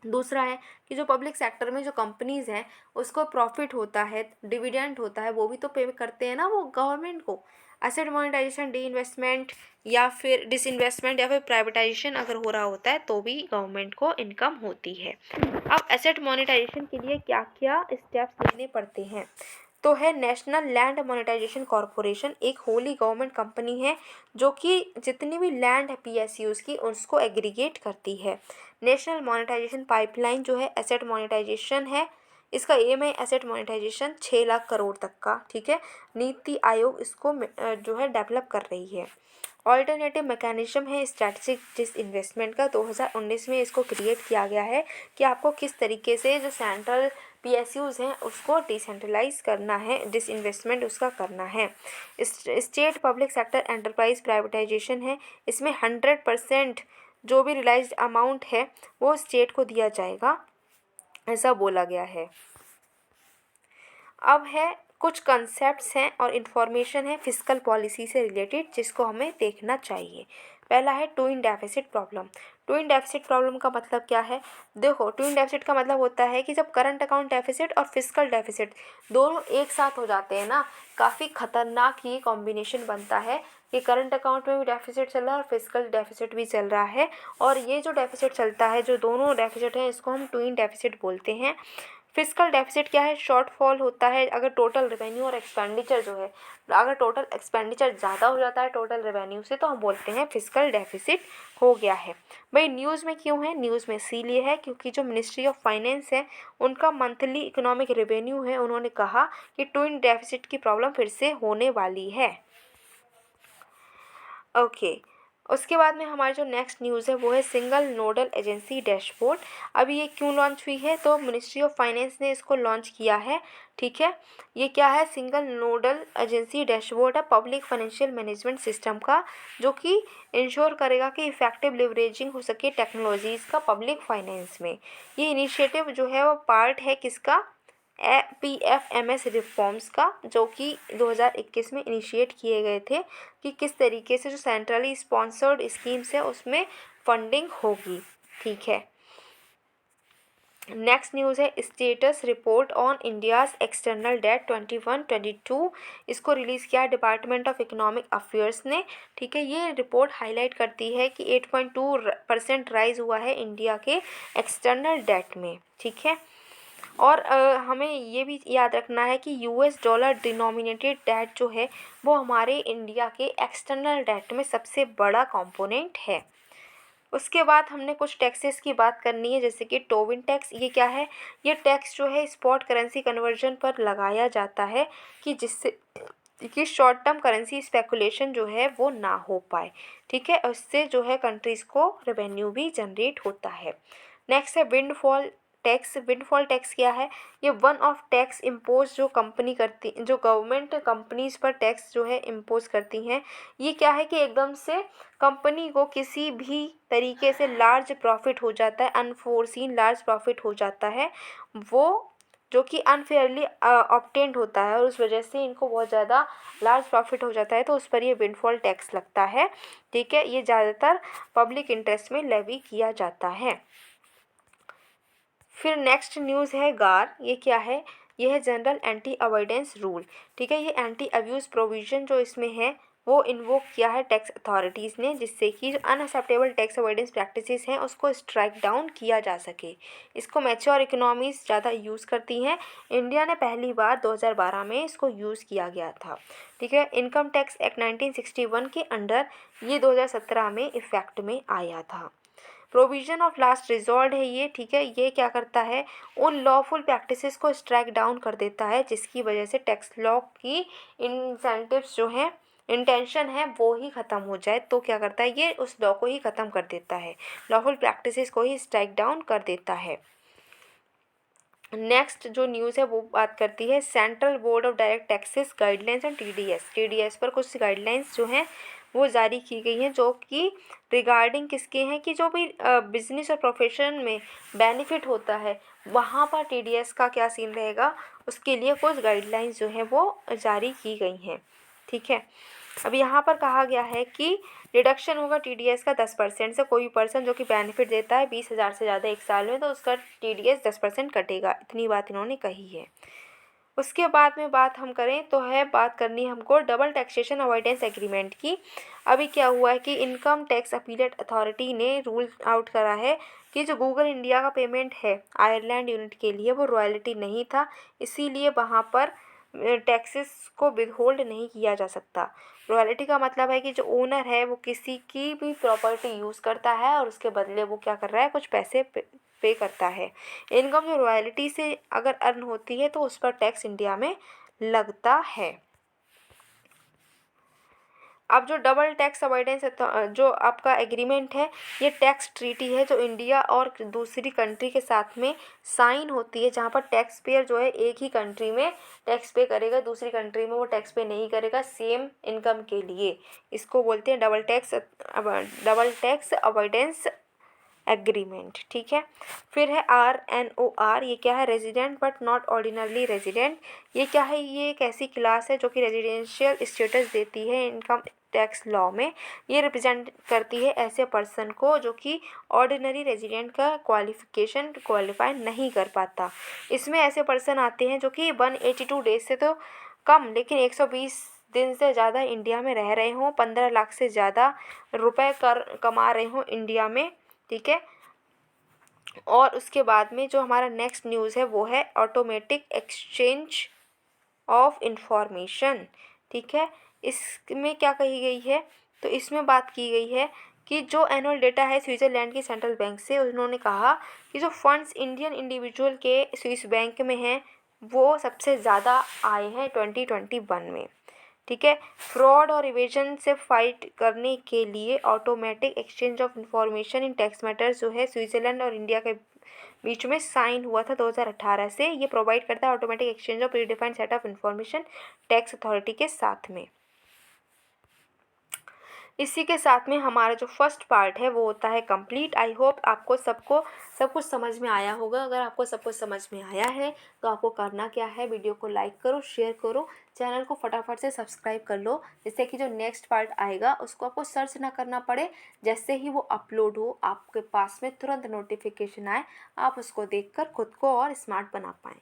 दूसरा है कि जो पब्लिक सेक्टर में जो कंपनीज़ हैं उसको प्रॉफिट होता है, डिविडेंड होता है, वो भी तो पे करते हैं ना वो गवर्नमेंट को। एसेट मोनेटाइजेशन, डी इन्वेस्टमेंट या फिर डिसइन्वेस्टमेंट या फिर प्राइवेटाइजेशन अगर हो रहा होता है तो भी गवर्नमेंट को इनकम होती है। अब एसेट मोनेटाइजेशन के लिए क्या क्या स्टेप्स लेने पड़ते हैं? तो है नेशनल लैंड मोनेटाइजेशन कॉरपोरेशन, एक होली गवर्नमेंट कंपनी है जो कि जितनी भी लैंड है पीएसयूज़ की उसको एग्रीगेट करती है। नेशनल मोनेटाइजेशन पाइपलाइन जो है एसेट मोनेटाइजेशन है, इसका एम है एसेट मोनेटाइजेशन 6 लाख करोड़ तक का। ठीक है, नीति आयोग इसको जो है डेवलप कर रही है। ऑल्टरनेटिव मैकेनिज्म है स्ट्रैटेजिक डिसइन्वेस्टमेंट का, 2019 में इसको क्रिएट किया गया है कि आपको किस तरीके से जो सेंट्रल पीएसयूज़ हैं उसको डिसेंट्रलाइज करना है, डिसइन्वेस्टमेंट उसका करना है। State public sector enterprise privatisation है, इसमें 100% जो भी रियलाइज्ड अमाउंट है वो स्टेट को दिया जाएगा, ऐसा बोला गया है। अब है कुछ कंसेप्ट्स हैं और इन्फॉर्मेशन है फिस्कल पॉलिसी से रिलेटेड जिसको हमें देखना चाहिए। पहला है twin deficit problem. Twin deficit problem का मतलब क्या है? देखो, ट्विन डेफिसिट का मतलब होता है कि जब करंट अकाउंट डेफिसिट और फिस्कल डेफिसिट दोनों एक साथ हो जाते हैं ना, काफ़ी खतरनाक ये कॉम्बिनेशन बनता है कि करंट अकाउंट में भी डेफिसिट चल रहा है और फिस्कल डेफिसिट भी चल रहा है। और ये जो डेफिसिट चलता है, जो दोनों डेफिसिट हैं, इसको हम ट्विन डेफिसिट बोलते हैं। फिस्कल डेफिसिट क्या है? शॉर्टफॉल होता है अगर टोटल रेवेन्यू और एक्सपेंडिचर जो है, अगर टोटल एक्सपेंडिचर ज़्यादा हो जाता है टोटल रेवेन्यू से तो हम बोलते हैं फिस्कल डेफिसिट हो गया है। भाई न्यूज़ में क्यों है? न्यूज़ में इसीलिए है क्योंकि जो मिनिस्ट्री ऑफ फाइनेंस है उनका मंथली इकोनॉमिक रेवेन्यू है, उन्होंने कहा कि ट्विन डेफिसिट की प्रॉब्लम फिर से होने वाली है। ओके, उसके बाद में हमारी जो नेक्स्ट न्यूज़ है वो है सिंगल नोडल एजेंसी डैशबोर्ड। अभी ये क्यों लॉन्च हुई है? तो मिनिस्ट्री ऑफ फाइनेंस ने इसको लॉन्च किया है। ठीक है, ये क्या है? सिंगल नोडल एजेंसी डैशबोर्ड है पब्लिक फाइनेंशियल मैनेजमेंट सिस्टम का, जो कि इंश्योर करेगा कि इफेक्टिव लिवरेजिंग हो सके टेक्नोलॉजीज़ का पब्लिक फाइनेंस में। ये इनिशिएटिव जो है वो पार्ट है किसका? PFMS रिफॉर्म्स का, जो कि 2021 में इनिशिएट किए गए थे कि किस तरीके से जो सेंट्रली स्पॉन्सर्ड स्कीम्स है उसमें फंडिंग होगी। ठीक है, नेक्स्ट न्यूज़ है status report on India's external debt 21-22। इसको रिलीज़ किया डिपार्टमेंट ऑफ इकोनॉमिक अफेयर्स ने। ठीक है, ये रिपोर्ट हाईलाइट करती है कि 8.2% राइज हुआ है इंडिया के एक्सटर्नल डेट में। ठीक है, और हमें ये भी याद रखना है कि US डॉलर डिनोमिनेटेड डेट जो है वो हमारे इंडिया के एक्सटर्नल डेट में सबसे बड़ा कंपोनेंट है। उसके बाद हमने कुछ टैक्सेस की बात करनी है, जैसे कि टोबिन टैक्स। ये क्या है? ये टैक्स जो है स्पॉट करेंसी कन्वर्जन पर लगाया जाता है कि जिससे कि शॉर्ट टर्म करेंसी स्पेकुलेशन जो है वो ना हो पाए, ठीक है। उससे जो है कंट्रीज़ को रेवेन्यू भी जनरेट होता है। नेक्स्ट है विंडफॉल टैक्स। विंडफॉल टैक्स क्या है? ये वन ऑफ टैक्स इम्पोज जो कंपनी करती, जो गवर्नमेंट कंपनीज पर टैक्स जो है इम्पोज करती हैं। ये क्या है कि एकदम से कंपनी को किसी भी तरीके से लार्ज प्रॉफिट हो जाता है, अनफोर्सीन लार्ज प्रॉफिट हो जाता है, वो जो कि अनफेयरली ऑब्टेन्ड होता है, और उस वजह से इनको बहुत ज़्यादा लार्ज प्रॉफिट हो जाता है, तो उस पर ये विंडफॉल टैक्स लगता है, ठीक है। ये ज़्यादातर पब्लिक इंटरेस्ट में लेवी किया जाता है। फिर नेक्स्ट न्यूज़ है गार। ये क्या है? ये है जनरल एंटी अवॉइडेंस रूल, ठीक है। ये एंटी अब्यूज़ प्रोविज़न जो इसमें है वो इन्वोक किया है टैक्स अथॉरिटीज़ ने, जिससे कि जो अनअक्सेप्टेबल टैक्स अवॉइडेंस प्रैक्टिसेस हैं उसको स्ट्राइक डाउन किया जा सके। इसको मैच्योर इकोनॉमीज़ ज़्यादा यूज़ करती हैं। इंडिया ने पहली बार 2012 में इसको यूज़ किया गया था, ठीक है। इनकम टैक्स एक्ट 1961 के अंडर ये 2017 में इफ़ेक्ट में आया था। प्रोविज़न ऑफ लास्ट रिजॉर्ट है ये, ठीक है। ये क्या करता है? उन लॉफुल प्रैक्टिसेस को स्ट्राइक डाउन कर देता है जिसकी वजह से टैक्स लॉ की इंसेंटिव्स जो हैं, इंटेंशन है वो ही ख़त्म हो जाए, तो क्या करता है ये? उस लॉ को ही ख़त्म कर देता है, लॉफुल प्रैक्टिसेस को ही स्ट्राइक डाउन कर देता है। नेक्स्ट जो न्यूज़ है वो बात करती है central board of direct taxes guidelines and TDS पर कुछ गाइडलाइंस जो हैं वो जारी की गई हैं, जो कि रिगार्डिंग किसके हैं कि जो भी बिजनेस और प्रोफेशन में बेनिफिट होता है वहाँ पर टीडीएस का क्या सीन रहेगा, उसके लिए कुछ गाइडलाइंस जो हैं वो जारी की गई हैं, ठीक है। अब यहाँ पर कहा गया है कि रिडक्शन होगा टीडीएस का 10% से। कोई पर्सन जो कि बेनिफिट देता है 20,000 से ज़्यादा एक साल में, तो उसका टीडीएस 10% कटेगा, इतनी बात इन्होंने कही है। उसके बाद में बात हम करें तो है बात करनी हमको डबल टैक्सेशन अवॉइडेंस एग्रीमेंट की। अभी क्या हुआ है कि इनकम टैक्स अपीलेट अथॉरिटी ने रूल आउट करा है कि जो गूगल इंडिया का पेमेंट है आयरलैंड यूनिट के लिए वो रॉयल्टी नहीं था, इसीलिए वहाँ पर टैक्सेस को विदहोल्ड नहीं किया जा सकता। रॉयल्टी का मतलब है कि जो ओनर है वो किसी की भी प्रॉपर्टी यूज़ करता है और उसके बदले वो क्या कर रहा है? कुछ पैसे पे करता है। इनकम जो रॉयल्टी से अगर अर्न होती है तो उस पर टैक्स इंडिया में लगता है। अब जो डबल टैक्स अवॉइडेंस जो आपका एग्रीमेंट है, ये टैक्स ट्रीटी है जो इंडिया और दूसरी कंट्री के साथ में साइन होती है, जहाँ पर टैक्स पेयर जो है एक ही कंट्री में टैक्स पे करेगा, दूसरी कंट्री में वो टैक्स पे नहीं करेगा सेम इनकम के लिए। इसको बोलते हैं डबल टैक्स अवॉइडेंस एग्रीमेंट, ठीक है। फिर है RNOR। ये क्या है? Resident but not ordinarily resident. ये क्या है? ये एक ऐसी क्लास है जो कि रेजिडेंशियल स्टेटस देती है इनकम टैक्स लॉ में। ये रिप्रेजेंट करती है ऐसे पर्सन को जो कि ऑर्डिनरी रेजिडेंट का क्वालिफाई नहीं कर पाता। इसमें ऐसे पर्सन आते हैं जो कि 182 डेज से तो कम लेकिन 120 दिन से ज़्यादा इंडिया में रह रहे हों, 15 लाख से ज़्यादा रुपए कमा रहे हों इंडिया में, ठीक है। और उसके बाद में जो हमारा नेक्स्ट न्यूज़ है वो है ऑटोमेटिक एक्सचेंज ऑफ इंफॉर्मेशन, ठीक है। इसमें क्या कही गई है? तो इसमें बात की गई है कि जो एनुअल डेटा है स्विट्ज़रलैंड की सेंट्रल बैंक से, उन्होंने कहा कि जो फंड्स इंडियन इंडिविजुअल के स्विस बैंक में हैं वो सबसे ज़्यादा आए हैं 2021 में, ठीक है। फ्रॉड और इवेजन से फाइट करने के लिए automatic exchange of information in tax matters जो है स्विट्ज़रलैंड और इंडिया के बीच में साइन हुआ था 2018 से। ये प्रोवाइड करता है automatic exchange of predefined set of information tax authority के साथ में। इसी के साथ में हमारा जो फर्स्ट पार्ट है वो होता है कंप्लीट। आई होप आपको सबको सब कुछ समझ में आया होगा। अगर आपको सब कुछ समझ में आया है तो आपको करना क्या है? वीडियो को लाइक करो, शेयर करो, चैनल को फटाफट से सब्सक्राइब कर लो, जिससे कि जो नेक्स्ट पार्ट आएगा उसको आपको सर्च ना करना पड़े। जैसे ही वो अपलोड हो आपके पास में तुरंत नोटिफिकेशन आए, आप उसको देखकर खुद को और स्मार्ट बना पाएँ।